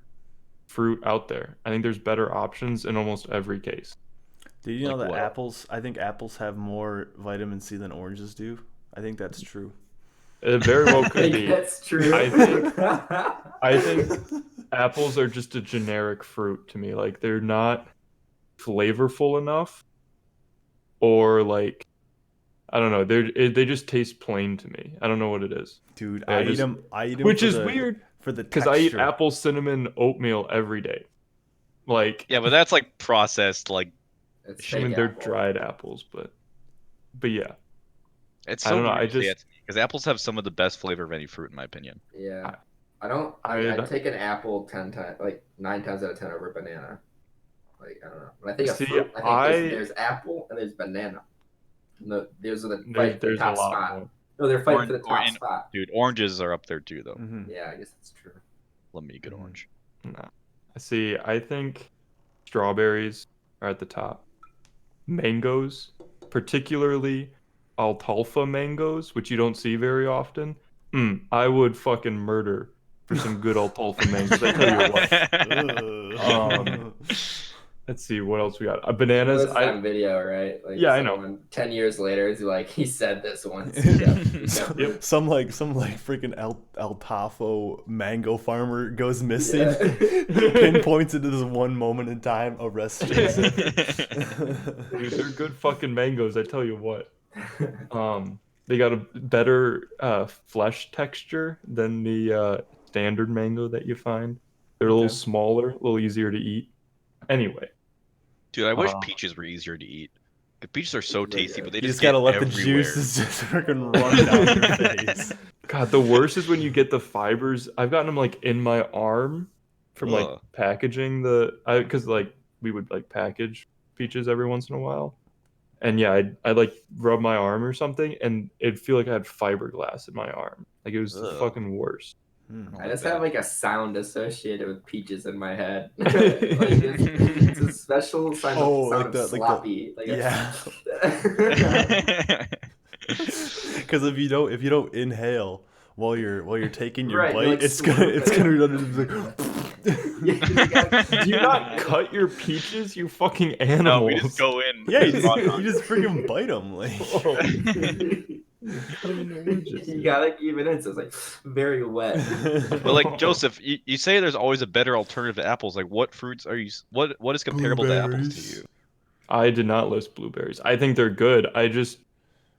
fruit out there. I think there's better options in almost every case. Did you know Like that what? apples? I think apples have more vitamin C than oranges do. I think that's true. It very well I could think be. that's true. I think apples are just a generic fruit to me. Like they're not flavorful enough, or like I don't know. They just taste plain to me. I don't know what it is. Dude, I just I eat them which is weird for the because I eat texture. apple cinnamon oatmeal every day. Like Yeah, but that's like processed. Like It's I fake mean they're apple. dried apples, but yeah. it's I so don't know. weird I to say just that because apples have some of the best flavor of any fruit in my opinion. Yeah. I, I'd I take an apple 10 times, like 9 times out of 10 over a banana. Like, I don't know. When I think of see. fruit, I think there's apple and there's banana. No, those are the fight for the There's a top lot spot. more. No, they're fighting for the Or top in, spot. dude, oranges are up there too though. Mm-hmm. Yeah, I guess that's true. Love me a good Mhm. orange. Nah. See, I think strawberries are at the top. Mangoes, particularly alfalfa mangoes, which you don't see very often. I would fucking murder for some good alfalfa mangoes. I tell you what. Um, let's see what else we got. Well, Bananas. this is on video, right? Like Yeah, I know. someone 10 years later is like, he said this once. Yep. Yep. Some like freaking El Tafo mango farmer goes missing. Yeah. Pinpoints it to this one moment in time, arrests Jason. Dude, they're good fucking mangoes. I tell you what. They got a better flesh texture than the standard mango that you find. They're a little Okay. smaller, a little easier to eat. Anyway, Dude, I wish Uh, peaches were easier to eat. The peaches are so Peaches are tasty, good. but they You just just gotta get let everywhere. the juices just freaking run down your face. God, the worst is when you get the fibers. I've gotten them like in my arm from like Ugh. packaging because like we would like package peaches every once in a while, and yeah, I'd like rub my arm or something, and it'd feel like I had fiberglass in my arm. Like it was the Ugh. fucking worst. I just have like a sound associated with peaches in my head. like Mm. it's a special sound, Oh, sound like of the sloppy. yeah. A... Because if you don't inhale while you're taking your Right, you're, bite, like, it's gonna be done. Do you not cut your peaches, you fucking No, animals? we just go in. Yeah, you raw just, dog. you just freaking bite them. Like. you gotta keep it in, so it's like very wet. But like Joseph, you say there's always a better alternative to apples. Like what fruits are you? What is comparable to apples to Blueberries. you? I did not list blueberries. I think they're good. I just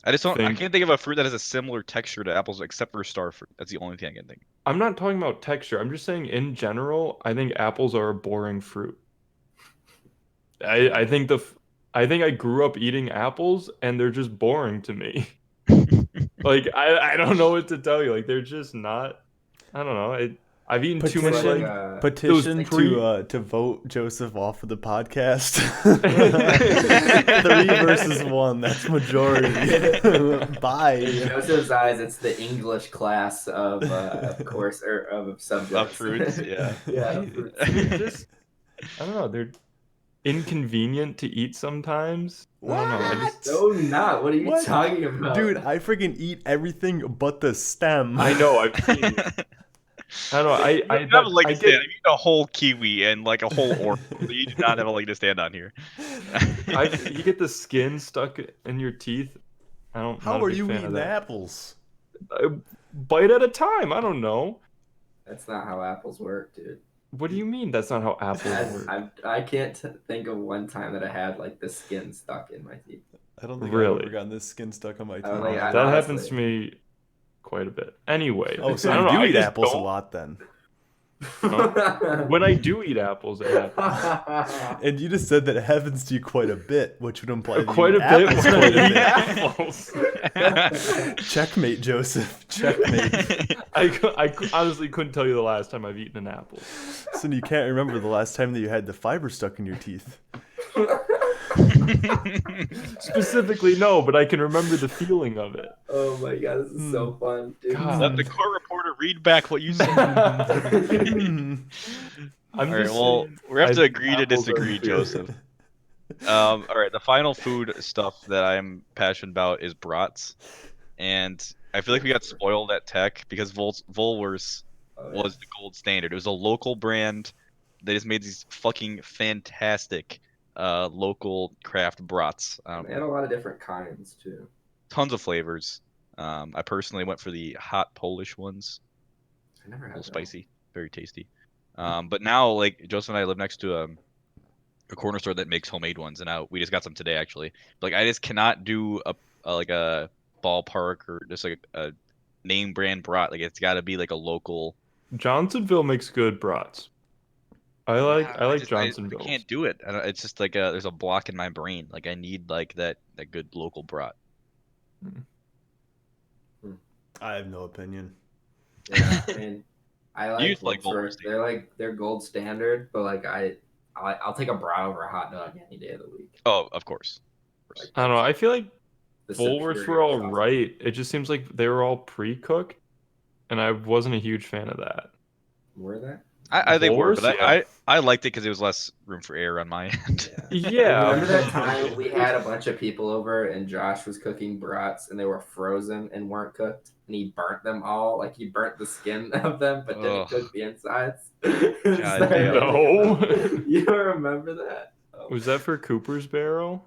I just don't. I think can't think of a fruit that has a similar texture to apples except for star fruit. That's the only thing I can think. I'm not talking about texture. I'm just saying in general, I think apples are a boring fruit. I think I think I grew up eating apples and they're just boring to me. Like I don't know what to tell you. Like they're just not. I don't know. I've eaten too many Petition, like petition those pre- to vote Joseph off of the podcast. 3 versus 1. That's majority. Bye. In Joseph's eyes, it's the English class of course or of subjects. Of fruits, yeah. yeah. Of fruits. I don't know. They're inconvenient to eat sometimes. I don't know. I just No, not. What are you What? talking about? Dude, I freaking eat everything but the stem. I know. I've seen it. I don't know. You don't have a leg I to stand. get I eat a whole kiwi and like a whole orange. You do not have a leg to stand on here. you get the skin stuck in your teeth. I'm How not a are big you fan of eating that. apples? A bite at a time. I don't know. That's not how apples work, dude. What do you mean that's not how apples work? I can't think of one time that I had like the skin stuck in my teeth. I don't think I've Really? ever gotten this skin stuck on my teeth. Like, That happens to me quite a bit. Anyway, Oh, so I don't you know. do I eat just apples a don't. lot then. When I do eat apples, it happens. And you just said that it happens to you quite a bit, which would imply that Quite you a eat bit apples when quite I a eat bit. apples. Checkmate, Joseph. Checkmate. I honestly couldn't tell you the last time I've eaten an apple. So you can't remember the last time that you had the fiber stuck in your teeth. Specifically, no, but I can remember the feeling of it. Oh my god, this is so fun, dude. God. Let the court reporter read back what you said. I'm All right, just well, saying, we have to I- agree to apples are disagree, good. Joseph. All right, the final food stuff that I'm passionate about is brats, and I feel like we got spoiled at Tech because Volwers was the gold standard. It was a local brand. They just made these fucking fantastic local craft brats. They had a lot of different kinds too. Tons of flavors. I personally went for the hot Polish ones. I never A had little that. spicy, very tasty. But now, like, Joseph and I live next to a corner store that makes homemade ones, and we just got some today actually. Like, I just cannot do a ballpark or just like a name brand brat. Like, it's got to be like a local. Johnsonville makes good brats. I like I Johnsonville. can't do it. It's just like there's a block in my brain. Like, I need like that good local brat. I have no opinion. Yeah, I mean, I You like just like Volkswagen. Volkswagen. They're gold standard, but like I'll take a bra over a hot dog any day of the week. Oh, of course. Like, I don't know. I feel like the Woolworths superior were all sausage. right. It just seems like they were all pre-cooked, and I wasn't a huge fan of that. Were they? They were, Volvers, but yeah. I liked it because it was less room for error on my end. Yeah. Remember that time we had a bunch of people over and Josh was cooking brats and they were frozen and weren't cooked and he burnt them all. Like he burnt the skin of them but didn't Ugh. cook the insides. God damn. No. You don't remember that? Oh. Was that for Cooper's Barrel?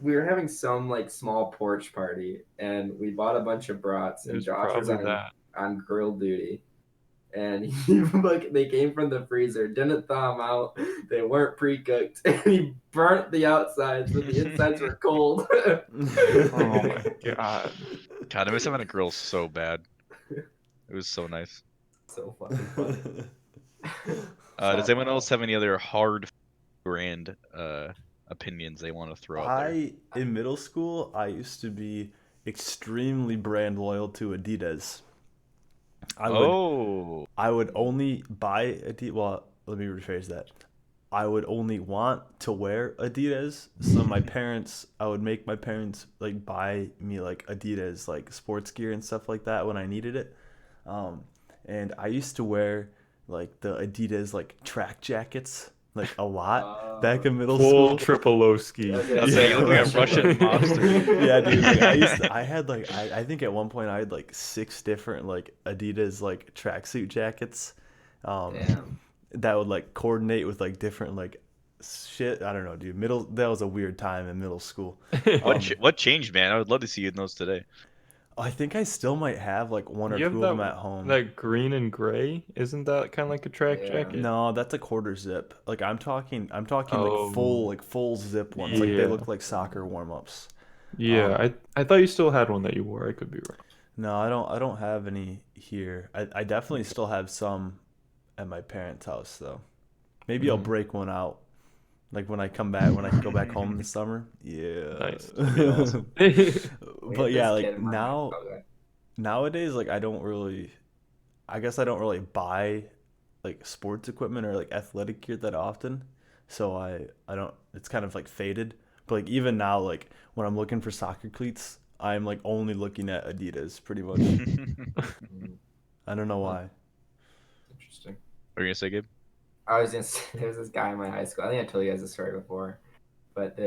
We were having some like small porch party and we bought a bunch of brats It and was Josh was probably that. on grill duty. And he, like they came from the freezer, didn't thaw them out. They weren't pre-cooked, and he burnt the outsides, but the insides were cold. Oh my god. God, I miss having a grill so bad. It was so nice. So fucking funny. Does anyone else have any other hard brand opinions they want to throw out there? In middle school, I used to be extremely brand loyal to Adidas. I would only buy Adidas. Well, let me rephrase that. I would only want to wear Adidas. So I would make my parents like buy me like Adidas like sports gear and stuff like that when I needed it. And I used to wear like the Adidas like track jackets like a lot back in middle Full school. Tripolowski. That's like, you look like a Russian mobster. Yeah, dude. Like, I had like I think at one point I had like 6 different like Adidas like tracksuit jackets. Damn. That would like coordinate with like different like shit. I don't know, dude. That was a weird time in middle school. What changed, man? I would love to see you in those today. I think I still might have like one or You have two of them at home. that green and gray? Isn't that kind of like a track Yeah. jacket? No, that's a quarter zip. Like I'm talking Oh. like full zip ones. Like they Yeah. look like soccer warm-ups. Yeah, I thought you still had one that you wore. I could be wrong. No, I don't have any here. I definitely still have some at my parents' house though. Maybe I'll break one out. Like when I come back, when I go back home in the summer. Yeah. Nice. That'd be awesome. But yeah, This kid like in my now house, okay. nowadays like I guess I don't really buy like sports equipment or like athletic gear that often. So I don't it's kind of like faded. But like even now like when I'm looking for soccer cleats, I'm like only looking at Adidas pretty much. I don't know why. Interesting. What are you gonna say, Gabe? I was in. There was this guy in my high school. I think I told you guys this story before, but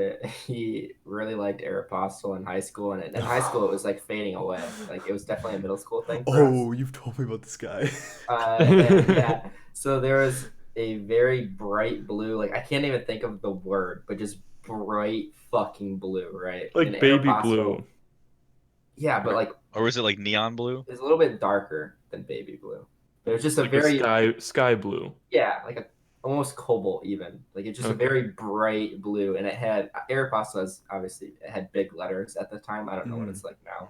he really liked Aeropostale in high school, and in high school it was like fading away. Like it was definitely a middle school thing for us. Oh, you've told me about this guy. And yeah, so there was a very bright blue. Like I can't even think of the word, but just bright fucking blue, right? Like An baby Aeropostale. blue. Yeah, but like Or was it like neon blue? it's a little bit darker than baby blue. But it was just a Like very a sky blue. yeah, like a almost cobalt even. Like it's just a Okay. very bright blue, and it had Aeropostale was obviously it had big letters at the time. I don't know what it's like now,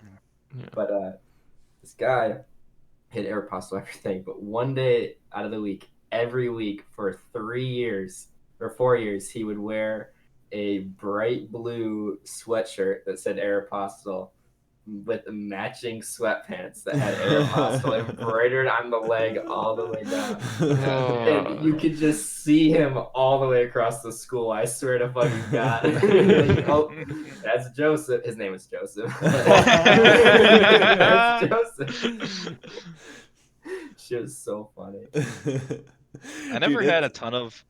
Yeah. but this guy had Aeropostale everything. But one day out of the week, every week for 3 years or 4 years, he would wear a bright blue sweatshirt that said Aeropostale with matching sweatpants that had Aeropostale embroidered on the leg all the way down. And you could just see him all the way across the school. I swear to fucking God. Like, oh, that's Joseph. His name is Joseph. That's Joseph. She was so funny. I never Dude, had a ton of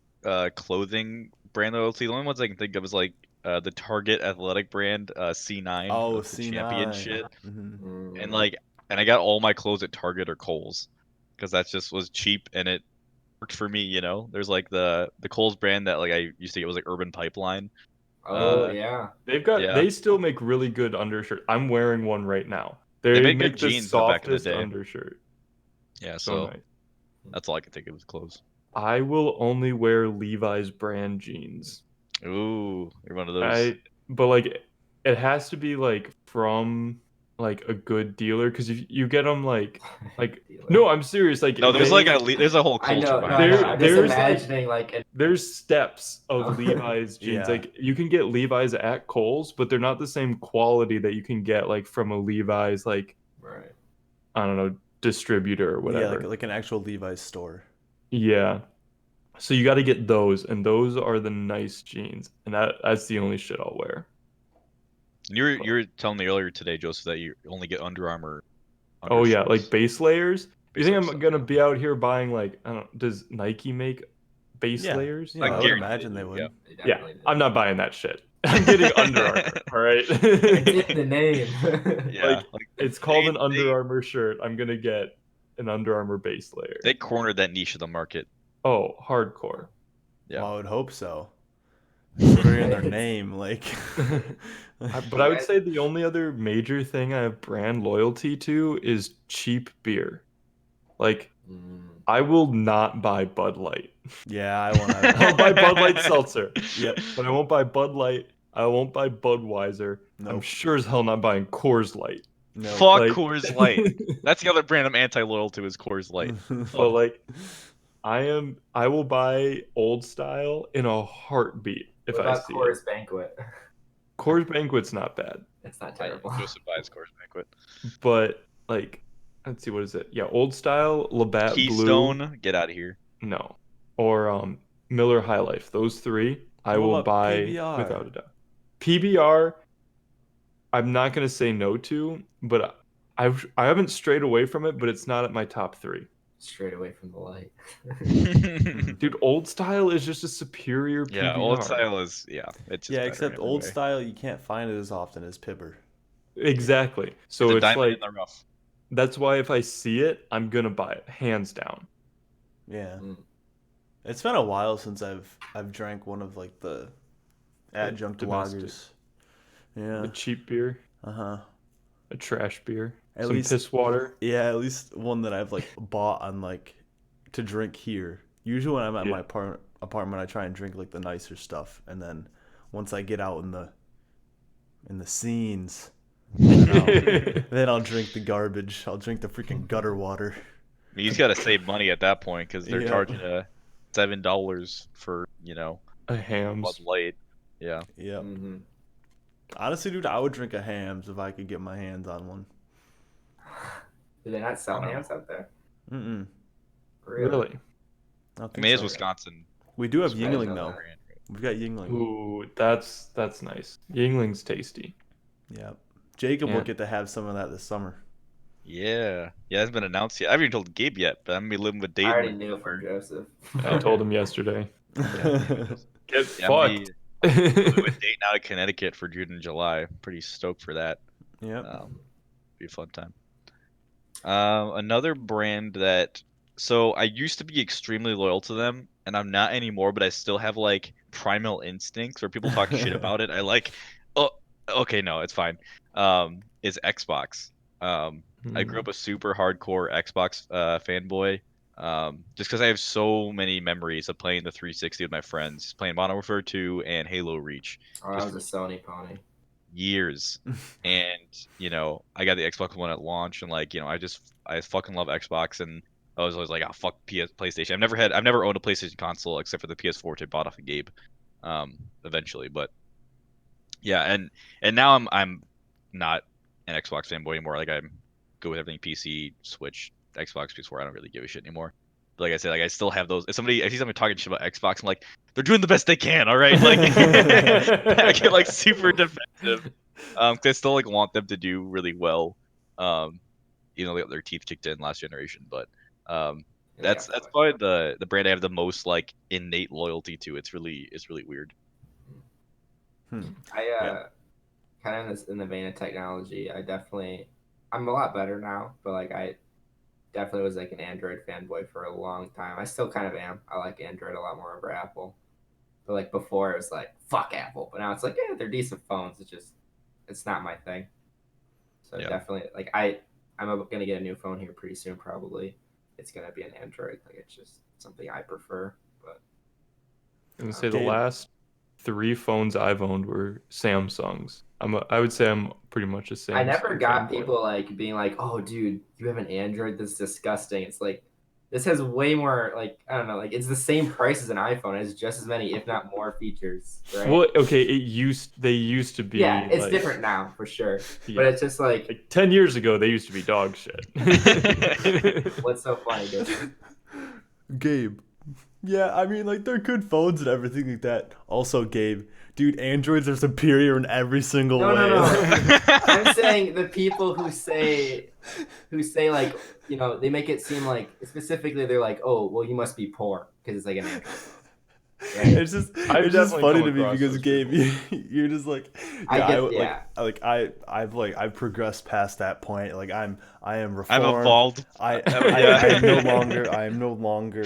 clothing brand loyalty. The only ones I can think of is like the Target athletic brand C9 Oh, with the champion shit. Mhm. And like I got all my clothes at Target or Kohl's because that just was cheap and it worked for me, you know. There's like the Kohl's brand that like I used to get was like Urban Pipeline. Oh, Uh, yeah. yeah. They still make really good undershirt. I'm wearing one right now. They They made make good the jeans, but back in the softest day. undershirt. Yeah, So so nice. that's all I can think of is clothes. I will only wear Levi's brand jeans. Ooh, you're one of those. But like it has to be like from like a good dealer because if you get them like Dealer. no, I'm serious. Like No, there's they, like there's a whole I culture know, no, behind I know. that I'm shit. just there's, like- imagining like there's steps of Oh. Levi's jeans. Yeah. Like you can get Levi's at Kohl's, but they're not the same quality that you can get like from a Levi's like right. I don't know distributor or whatever. Yeah, like an actual Levi's store. Yeah. So you got to get those, and those are the nice jeans, and that's the only shit I'll wear. You were telling me earlier today, Joseph, that you only get Under Armour. Oh yeah, undershirts. like base layers. You Base think layer I'm stuff, gonna yeah. be out here buying like I don't? Does Nike make base Yeah. layers? Yeah, I I would guarantee imagine they they do, would. yeah. They Yeah, definitely did. I'm not buying that shit. I'm getting Under Armour. All right. It's in the name. Yeah, Like, It's called an they- Under Armour shirt. I'm gonna get an Under Armour base layer. They cornered that niche of the market. Oh, hardcore. Yeah. Well, I would hope so. It's literally in their name, like. But I would say the only other major thing I have brand loyalty to is cheap beer. Like, I will not buy Bud Light. Yeah, I want I'll buy Bud Light Seltzer. Yep. But I won't buy Bud Light. I won't buy Budweiser. I'm Nope. sure as hell not buying Coors Light. No. Fuck Like- Coors Light. That's the other brand I'm anti-loyal to is Coors Light. But like, I will buy Old Style in a heartbeat if What I about see Coors it. Banquet? Coors Banquet's not bad, It's not terrible. Joseph buys Coors Banquet. but like, let's see, what is it? Yeah, Old Style, Labatt Blue. Keystone, get out of here. No, or Miller High Life. Those three I What will about buy PBR? without a doubt. PBR, I'm not gonna say no to, but I haven't strayed away from it, but it's not at my top 3. Straight away from the light. Dude, Old Style is just a superior PBR. Yeah, Old Style is it's just Yeah, better except in every Old way. Style, you can't find it as often as Pibber. Exactly. So It's a it's diamond like in the rough. that's why if I see it, I'm gonna buy it, hands down. Yeah. Mm. It's been a while since I've drank one of like the adjunct domestic. lagers. Yeah. A cheap beer, Uh-huh. a trash beer, At some least- piss water. Yeah, at least one that I've like bought on like to drink here. Usually when I'm at Yeah. my apartment, I try and drink like the nicer stuff, and then once I get out in the scenes, then I'll drink the garbage. I'll drink the freaking gutter water. I mean, he's got to save money at that point because they're Yeah. charging $7 for A Hams. Bud Light. Yeah. Yep. Mm-hmm. Honestly, dude, I would drink a Hams if I could get my hands on one. Do they not sell I don't hams out there? Mm-mm. Really? I don't I think mean, it's so. Wisconsin. We do have Right, Yingling no, though. no. We've got Yingling. Ooh, that's nice. Yingling's tasty. Yep. Jacob will Yeah. get to have some of that this summer. Yeah, it hasn't been announced yet. I haven't even told Gabe yet, but I'm gonna be living with I Dayton. already knew from Joseph. I told him yesterday. Get Yeah, I'm gonna fucked. be living with Dayton out of Connecticut for June and July. Pretty stoked for that. Yep. Be a fun time. Another brand that so I used to be extremely loyal to them, and I'm not anymore, but I still have like primal instincts where people talk shit about it. I like, oh, okay, no, it's fine. Is Xbox. I grew up a super hardcore Xbox fanboy. Just because I have so many memories of playing the 360 with my friends, playing Modern Warfare 2 and Halo Reach. Oh, I Just was a Sony pony. years. And I got the Xbox One at launch, and like I fucking love Xbox, and I was always like, oh fuck PlayStation. I've never owned a PlayStation console except for the PS4, which I bought off of Gabe eventually. But yeah, and now I'm not an Xbox fanboy anymore. Like I'm good with everything PC, Switch, Xbox, PS4. I don't really give a shit anymore. But like I said, like I still have those. If I see somebody talking shit about Xbox, I'm like, they're doing the best they can, all right? Like I get like super defensive. 'Cause I still like want them to do really well. They got their teeth kicked in last generation, but that's probably the brand I have the most like innate loyalty to. It's really weird. I kind of in the vein of technology, I'm a lot better now, but like I definitely was like an Android fanboy for a long time. I still kind of am. I like Android a lot more over Apple. But like before, it was like fuck Apple, but now it's like they're decent phones. It's not my thing. So Yeah. definitely like I'm gonna get a new phone here pretty soon. Probably it's gonna be an Android. Like it's just something I prefer. But I'm gonna say the Gabe. last 3 phones I've owned were Samsungs. I would say I'm pretty much a Samsung. I never got fanboy. people like being like, "Oh, dude, you have an Android? That's disgusting." It's like this has way more like I don't know, like it's the same price as an iPhone. It has just as many, if not more, features. Right? Well, okay, they used to be. Yeah, it's like, different now for sure. yeah. But it's just like 10 years ago they used to be dog shit. What's so funny, dude? Gabe. Yeah, I mean, like, they're good phones and everything like that. Also, Gabe, dude, Androids are superior in every single way. No. I'm saying the people who say like, they make it seem like specifically they're like, oh, well, you must be poor because it's like an Android. Right? It's just definitely funny come to me across because those Gabe, you're just like, I've progressed past that point. Like I am reformed. I've evolved. I am no longer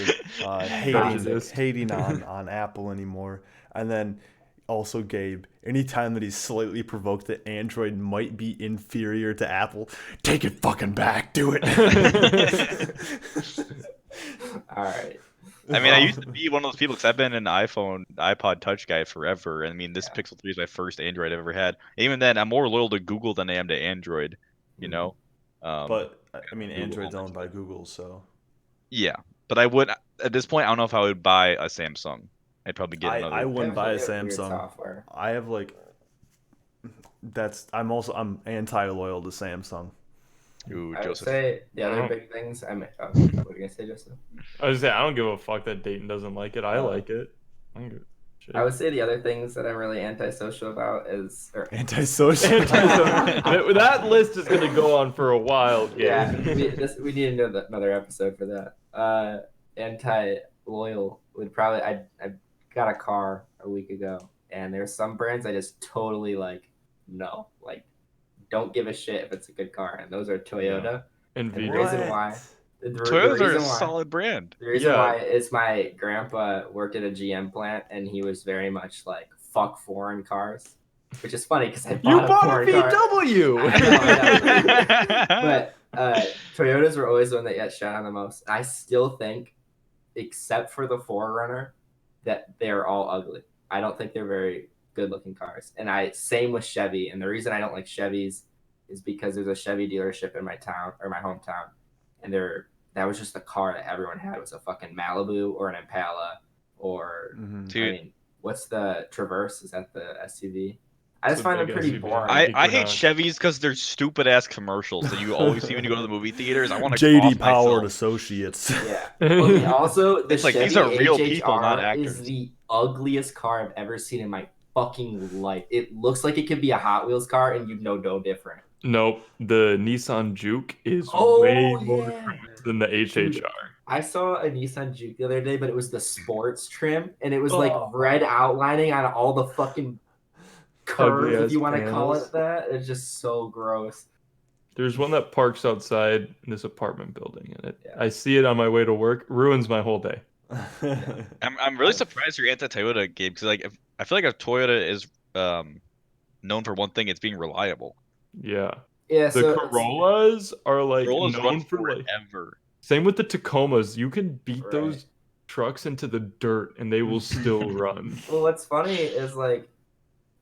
hating on Apple anymore. And then also Gabe, anytime that he's slightly provoked that Android might be inferior to Apple, take it fucking back, do it. All right. I mean, I used to be one of those people because I've been an iPod Touch guy forever. And I mean, this Pixel 3 is my first Android I've ever had. Even then, I'm more loyal to Google than I am to Android. But I mean, Android's owned by Google, so yeah. But I would at this point, I don't know if I would buy a Samsung. I'd probably get another. I wouldn't buy a Definitely weird Samsung. software. I have like I'm anti-loyal to Samsung. Ooh, I would Joseph. say the other big things. What are you gonna say, Joseph? I was say I don't give a fuck that Dayton doesn't like it. I like it. I don't give a shit. I would say the other things that I'm really antisocial about is Antisocial. That list is gonna go on for a while. yeah, Gabe. we need another episode for that. Anti-loyal would probably I got a car a week ago, and there's some brands I just totally like no, like don't give a shit if it's a good car, and those are Toyota. And And the Vito. reason why Toyotas are a solid brand. The reason Yeah. why is my grandpa worked at a GM plant, and he was very much like fuck foreign cars, which is funny because I You bought bought a foreign car. VW. But Toyotas were always the one that got shot on the most. I still think, except for the 4Runner, that they're all ugly. I don't think they're very good looking cars. And same with Chevy. And the reason I don't like Chevys is because there's a Chevy dealership in my town or my hometown, and that was just the car that everyone had was a fucking Malibu or an Impala or Dude. I mean, what's the Traverse? Is that the SUV? I just find them big pretty SUV. boring. I hate Chevys because they're stupid ass commercials that you always see when you go to the movie theaters. I want to JD Powered Associates. Yeah. Okay, also, the It's like, Chevy these are real HHR people, not actors. is the ugliest car I've ever seen in my fucking life. It looks like it could be a Hot Wheels car, and you'd know no different. Nope. The Nissan Juke is way Oh more yeah, crass than the dude. HHR. I saw a Nissan Juke the other day, but it was the sports trim, and it was like Oh. red outlining on all the fucking Ugly curve, if ass you want to call panels. it that. It's just so gross. There's one that parks outside this apartment building, and Yeah. I see it on my way to work. Ruins my whole day. I'm really surprised you're anti-Toyota, Gabe, because like I feel like if Toyota is known for one thing, it's being reliable. Yeah. Yeah, The so Corollas are like Corollas run known for like. forever. Same with the Tacomas. You can beat Right. those trucks into the dirt, and they will still run. well, what's funny is like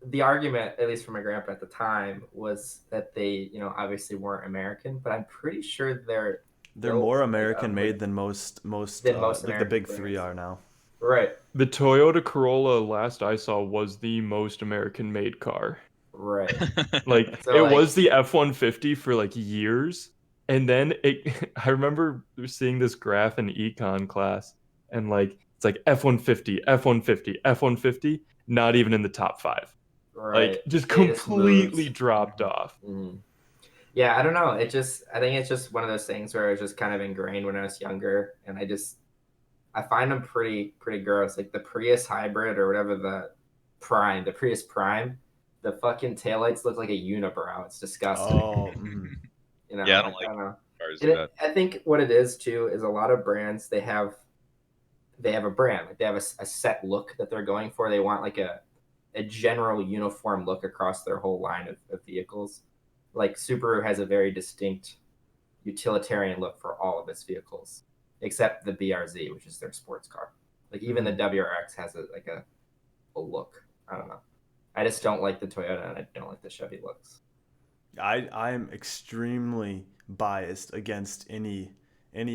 the argument, at least for my grandpa at the time, was that they, obviously weren't American, but I'm pretty sure they're more built, American like, made than most than most like the American big three brands. are now. Right. The Toyota Corolla last I saw was the most American-made car. Right. Like So, it like, was the F-150 for like years, and then I remember seeing this graph in econ class, and like it's like F-150, F-150, F-150, not even in the top 5. right. Like just They just completely moved. dropped off. Mhm. Yeah, I don't know. I think it's just one of those things where it was just kind of ingrained when I was younger, and I find them pretty gross. Like the Prius hybrid or whatever the Prius Prime, the fucking taillights look like a unibrow. It's disgusting. Oh, Yeah, I don't like, I like don't know. cars And do that. I think what it is too is a lot of brands they have a brand, like they have a set look that they're going for. They want like a general uniform look across their whole line of vehicles. Like Subaru has a very distinct utilitarian look for all of its vehicles, except the BRZ, which is their sports car. Like even the WRX has a look. I don't know. I just don't like the Toyota and I don't like the Chevy looks. I'm extremely biased against any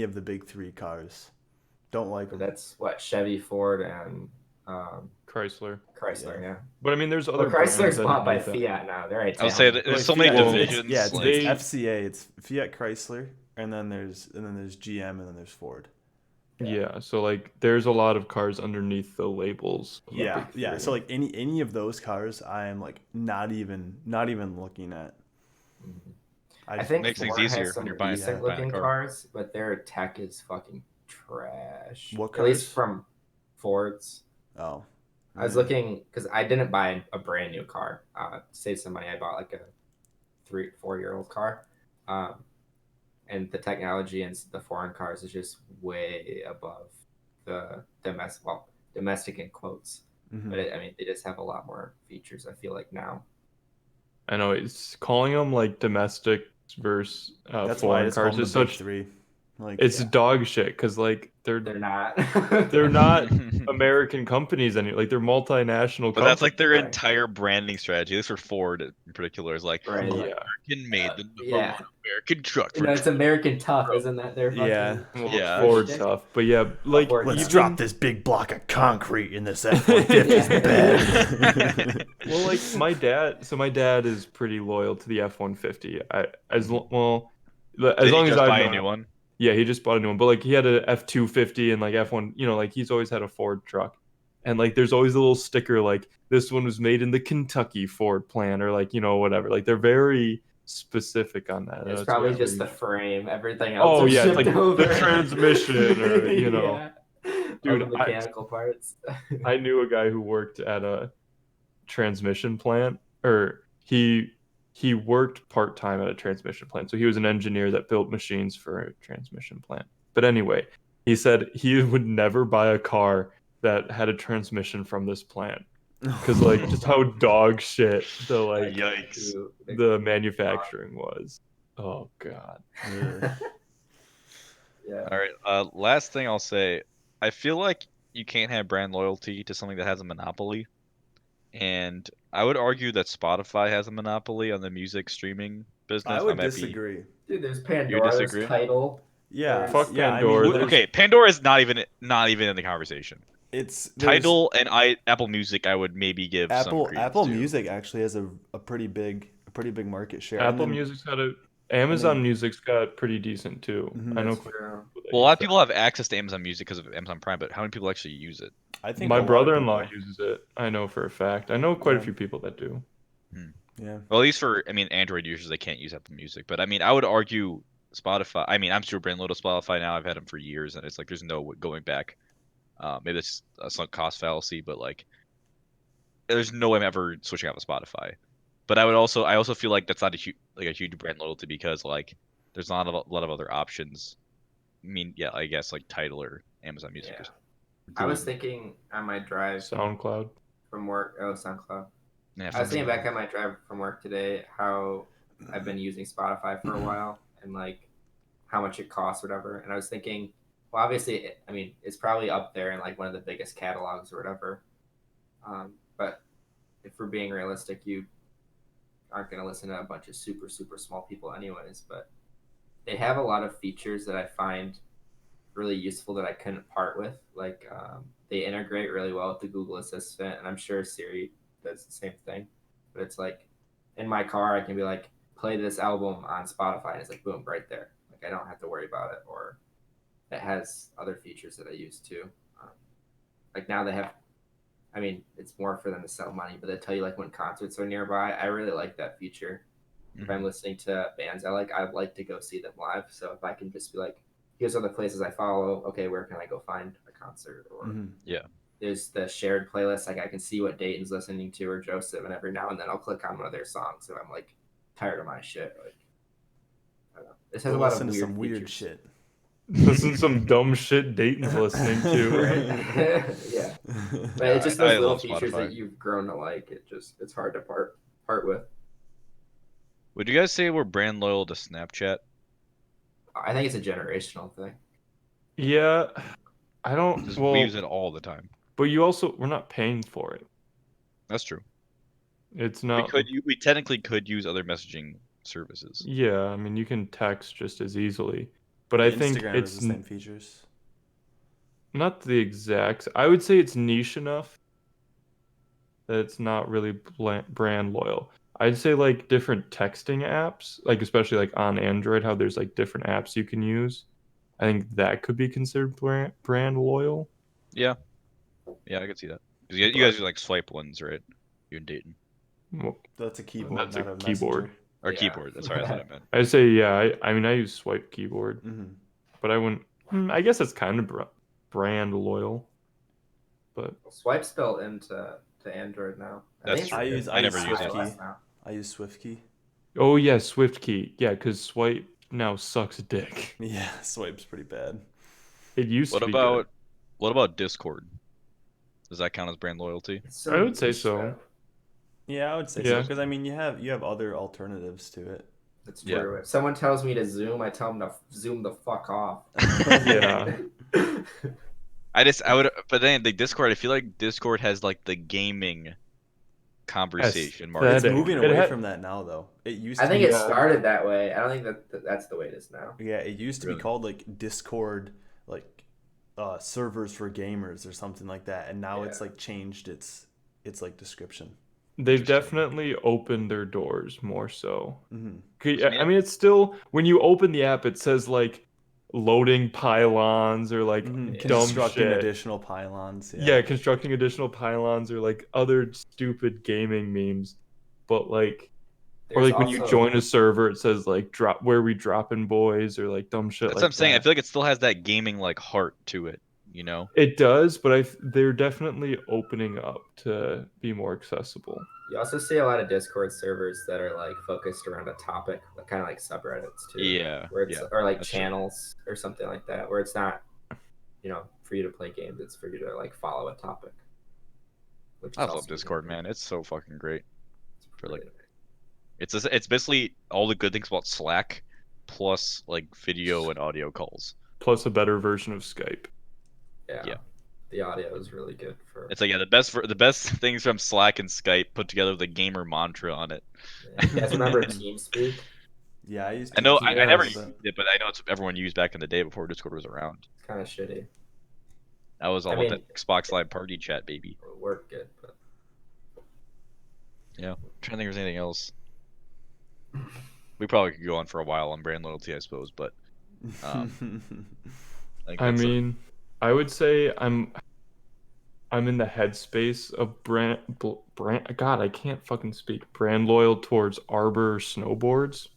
of the big three cars. Don't like them. That's what Chevy, Ford, and Chrysler. Yeah. But I mean, there's Well, other Chrysler's brands bought by underneath that. Fiat now. They're I would say Italian. that there's Like so many Fiat, divisions. it's like, FCA, it's Fiat Chrysler, and then there's GM, and then there's Ford. Yeah, so like there's a lot of cars underneath the labels. Of the Yeah, big yeah. three. So like any of those cars, I am like not even looking at. I think makes things Ford easier has when some you're buying decent a looking car. cars, but their tech is fucking trash. What At least cars? from Ford's. Oh, I was looking because I didn't buy a brand new car. To save some money, I bought like a 3-4 year old car, and the technology in the foreign cars is just way above the domestic in quotes. But I mean, they just have a lot more features. I feel like now. I know it's calling them like domestic versus that's why foreign it's called cars the is big such. three. Like It's dog shit because like They're not. they're not American companies like they're multinational But that's like companies. their Right. entire branding strategy. At least for Ford in particular, is like Right. Yeah. American made, the number Yeah. one American truck for No, it's American Tough, Bro. isn't that their fucking Yeah. Well, Yeah. Ford shtick? tough, but yeah, like Ford let's tough. drop this big block of concrete in this F-150's bed. Well, like my dad is pretty loyal to the F-150. As long Did he as just I've buy a known new him. one? Yeah, he just bought a new one, but like he had a F-250 and like F1, like he's always had a Ford truck. And like there's always a little sticker like this one was made in the Kentucky Ford plant or like, whatever. Like they're very specific on that. It's That's probably why just the very- frame. Everything else Oh is yeah, it's shipped like over. the transmission or Yeah. All Dude, the mechanical parts. I knew a guy who worked at a transmission plant, or he worked part-time at a transmission plant. So he was an engineer that built machines for a transmission plant. But anyway, he said he would never buy a car that had a transmission from this plant because like just how dog shit the like Yikes. the manufacturing was. Oh god. Yeah. All right. Last thing I'll say, I feel like you can't have brand loyalty to something that has a monopoly, and I would argue that Spotify has a monopoly on the music streaming business. I would might disagree. Dude, there's You Pandora, there's disagree? Tidal. Yeah, Fuck yeah. I Pandora. mean, There's- Okay, Pandora is not even in the conversation. there's Tidal and Apple Music, I would maybe give some credence Apple to. Music actually has a pretty big market share. Apple Music's got Amazon Music's got pretty decent too. I know. That's true. Well, a lot of people have access to Amazon Music because of Amazon Prime, but how many people actually use it? I think My a lot of brother-in-law people. uses it. I know for a fact. I know quite a Yeah. few people that do. Yeah. Well, at least for Android users, they can't use Apple Music. But I would argue Spotify. I'm super brand loyal to Spotify now. I've had them for years, and it's like there's no going back. Maybe that's a sunk cost fallacy, but like there's no way I'm ever switching out to Spotify. But I also feel like that's not a huge brand loyalty because like there's not a lot of other options. Yeah, I guess like Tidal or Amazon Music or Yeah. something. I was Google. thinking on my drive SoundCloud. from work. Oh, SoundCloud. Yeah, I was fuck thinking back SoundCloud. on my drive from work today how I've been using Spotify for a while and like how much it costs, whatever. And I was thinking, well, obviously, it's probably up there in like one of the biggest catalogs or whatever. But if we're being realistic, you aren't going to listen to a bunch of super, super small people, anyways. But they have a lot of features that I find really useful that I couldn't part with. Like they integrate really well with the Google Assistant, and I'm sure Siri does the same thing. But it's like in my car, I can be like, play this album on Spotify, and it's like, boom, right there. Like I don't have to worry about it. Or it has other features that I use too. Um, like now they have. It's more for them to sell money, but they tell you like when concerts are nearby. I really like that feature. If I'm listening to bands I'd like to go see them live. So if I can just be like, here's other places I follow. Okay, where can I go find a concert? Or Yeah. there's the shared playlist. Like I can see what Dayton's listening to or Joseph, and every now and then I'll click on one of their songs if I'm like tired of my shit. Like I don't know. This has a lot of Listen to weird some weird features. shit. Listen to some dumb shit Dayton's listening to. Right? Yeah. But it's just I those little love features Spotify. that you've grown to like. It's hard to part with. Would you guys say we're brand loyal to Snapchat? I think it's a generational thing. Yeah, I don't. Because we Well, use it all the time. but we're not paying for it. That's true. It's not. We technically could use other messaging services. Yeah, I mean, you can text just as easily, but I think Instagram has it's the same features. not the exact. I would say it's niche enough that it's not really brand loyal. I'd say like different texting apps, like especially like on Android, how there's like different apps you can use. I think that could be considered brand loyal. Yeah. Yeah, I could see that. Because you guys But are like swipe ones, right? You and Dayton. well, That's a keyboard, that's a not a keyboard. messenger. Or Yeah. keyboard. That's what I meant. I'd say yeah. I mean, I use swipe keyboard, Mm-hmm. but I wouldn't. I guess it's kind of brand loyal, but Swipe's built into Android now. That's it's true. I use never use it. SwiftKey. now. I use SwiftKey. oh yeah, SwiftKey. Yeah, because swipe now sucks dick. Yeah, swipe's pretty bad. It used What to be good. about Discord? Does that count as brand loyalty? It's I would say niche, so. though. Yeah, I would say so Yeah. because you have other alternatives to it. It's Yeah. true. If someone tells me to Zoom, I tell them to zoom the fuck off. Yeah. I would, but then the Discord. I feel like Discord has like the gaming conversation market. It's Aesthetic. moving It away had- from that now, though. It used I to think be it Yeah. started that way. I don't think that's the way it is now. Yeah, it used to Really? be called like Discord, like servers for gamers or something like that, and now it's Yeah. like changed its like description. They've Interesting. definitely opened their doors more so. Mm-hmm. I mean, it's still when you open the app, it says like loading pylons or like dumb Constructing shit. additional pylons. Yeah, constructing additional pylons or like other stupid gaming memes. But like, or There's like when you also- join a server, it says like drop where we dropping boys or like dumb shit That's like what I'm saying. I that. feel like it still has that gaming like heart to it. You know? It does, but they're definitely opening up to be more accessible. You also see a lot of Discord servers that are like focused around a topic, like kind of like subreddits too. Yeah. Where it's Yeah. or like that's true. channels or something like that, where it's not, for you to play games. It's for you to like follow a topic. Which I is love also Discord, really man. It's so fucking great. For like, great. it's basically all the good things about Slack, plus like video and audio calls. Plus a better version of Skype. Yeah. The audio is really good for. It's like the best things from Slack and Skype put together with a gamer mantra on it. You guys remember TeamSpeak? Yeah, I used. I know TeamSpeak I never a used little bit. it, but I know it's what everyone used back in the day before Discord was around. It's kind of shitty. That was all I about mean- that Xbox Live party chat, baby. It worked good, but Yeah. I'm trying to think if there's anything else. We probably could go on for a while on brand loyalty, I suppose, but think I that's mean, I would say I'm in the headspace of brand. God, I can't fucking speak. Brand loyal towards Arbor snowboards.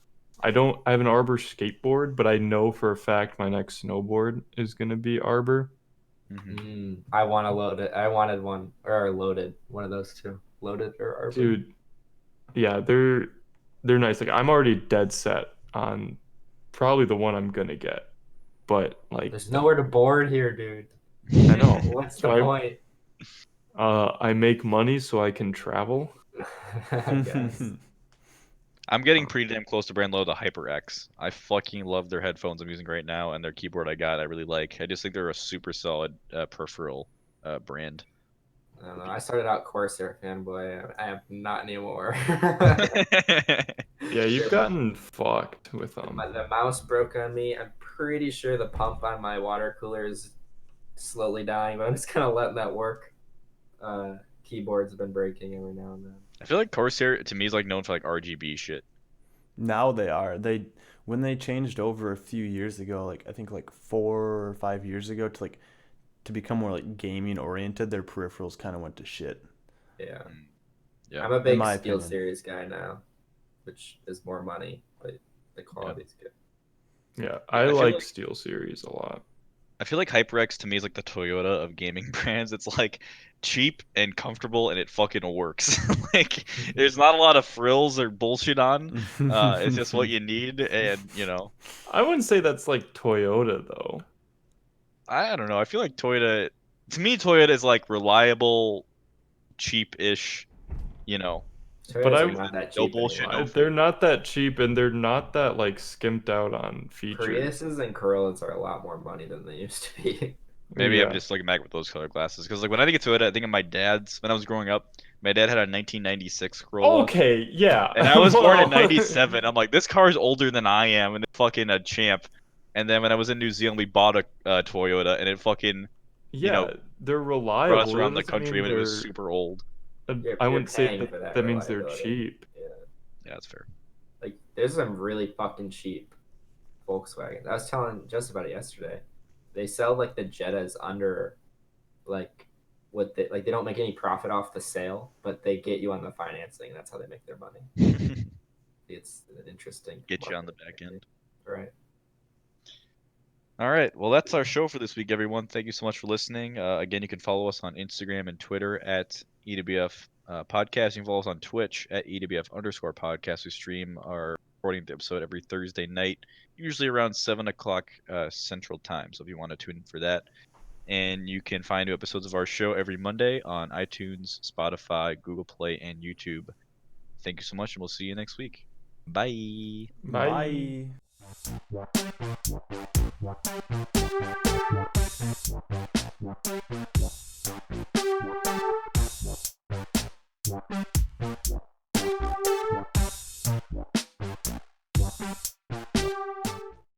I have an Arbor skateboard, but I know for a fact my next snowboard is gonna be Arbor. I want to load it. I wanted one or loaded one of those two. Loaded or Arbor. Dude, yeah, they're nice. Like I'm already dead set on probably the one I'm gonna get. But like There's nowhere to board here, dude. I know. What's the So point? I make money so I can travel. I guess. I'm getting pretty damn close to brand low to HyperX. I fucking love their headphones I'm using right now, and their keyboard I got I really like. I just think they're a super solid peripheral brand. I don't know. I started out Corsair fanboy. I am not anymore. Yeah, you've gotten fucked with them. The mouse broke on me. I'm pretty sure the pump on my water cooler is slowly dying, but I'm just kind of letting that work. Keyboards have been breaking every now and then. I feel like Corsair to me is like known for like RGB shit. Now they are. When they changed over a few years ago, like I think like 4 or 5 years ago, to become more like gaming oriented, their peripherals kind of went to shit. Yeah. Yeah. I'm a big my Steel opinion. Series guy now, which is more money, but the quality's good. Yeah, I I feel like like- Steel Series a lot. I feel like HyperX to me is like the Toyota of gaming brands. It's like cheap and comfortable, and it fucking works. Like there's not a lot of frills or bullshit on. It's just what you need, and you know, I wouldn't say that's like Toyota though. I don't know. I feel like Toyota, to me, Toyota is like reliable, cheap-ish. You know, But Toyotas are not that no cheap bullshit, anymore. no They're not that cheap and they're not that like skimped out on features. Priuses and Corollas are a lot more money than they used to be. Maybe Yeah. I'm just looking back with those color glasses because like when I think of Toyota, I think of my dad's. When I was growing up, my dad had a 1996 Corolla. Okay, yeah. And I was born in Well, '97. I'm like, this car is older than I am, and it's fucking a champ. And then when I was in New Zealand, we bought a Toyota, and it fucking yeah, they're brought us reliable. around That the doesn't country mean when it was they're super old. I You're wouldn't say paying for that that means they're reliability. cheap. Yeah. Yeah, that's fair. Like there's some really fucking cheap Volkswagen. I was telling just about it yesterday. They sell like the Jettas under like what they like they don't make any profit off the sale, but they get you on the financing. That's how they make their money. It's an interesting Get you on the market. back end. Right. All right. Well, that's our show for this week, everyone. Thank you so much for listening. Again, you can follow us on Instagram and Twitter at EWF Podcast. You can follow us on Twitch at EWF_podcast. We stream our recording the episode every Thursday night, usually around 7 o'clock Central Time. So if you want to tune in for that. And you can find new episodes of our show every Monday on iTunes, Spotify, Google Play, and YouTube. Thank you so much, and we'll see you next week. Bye. Bye. Bye.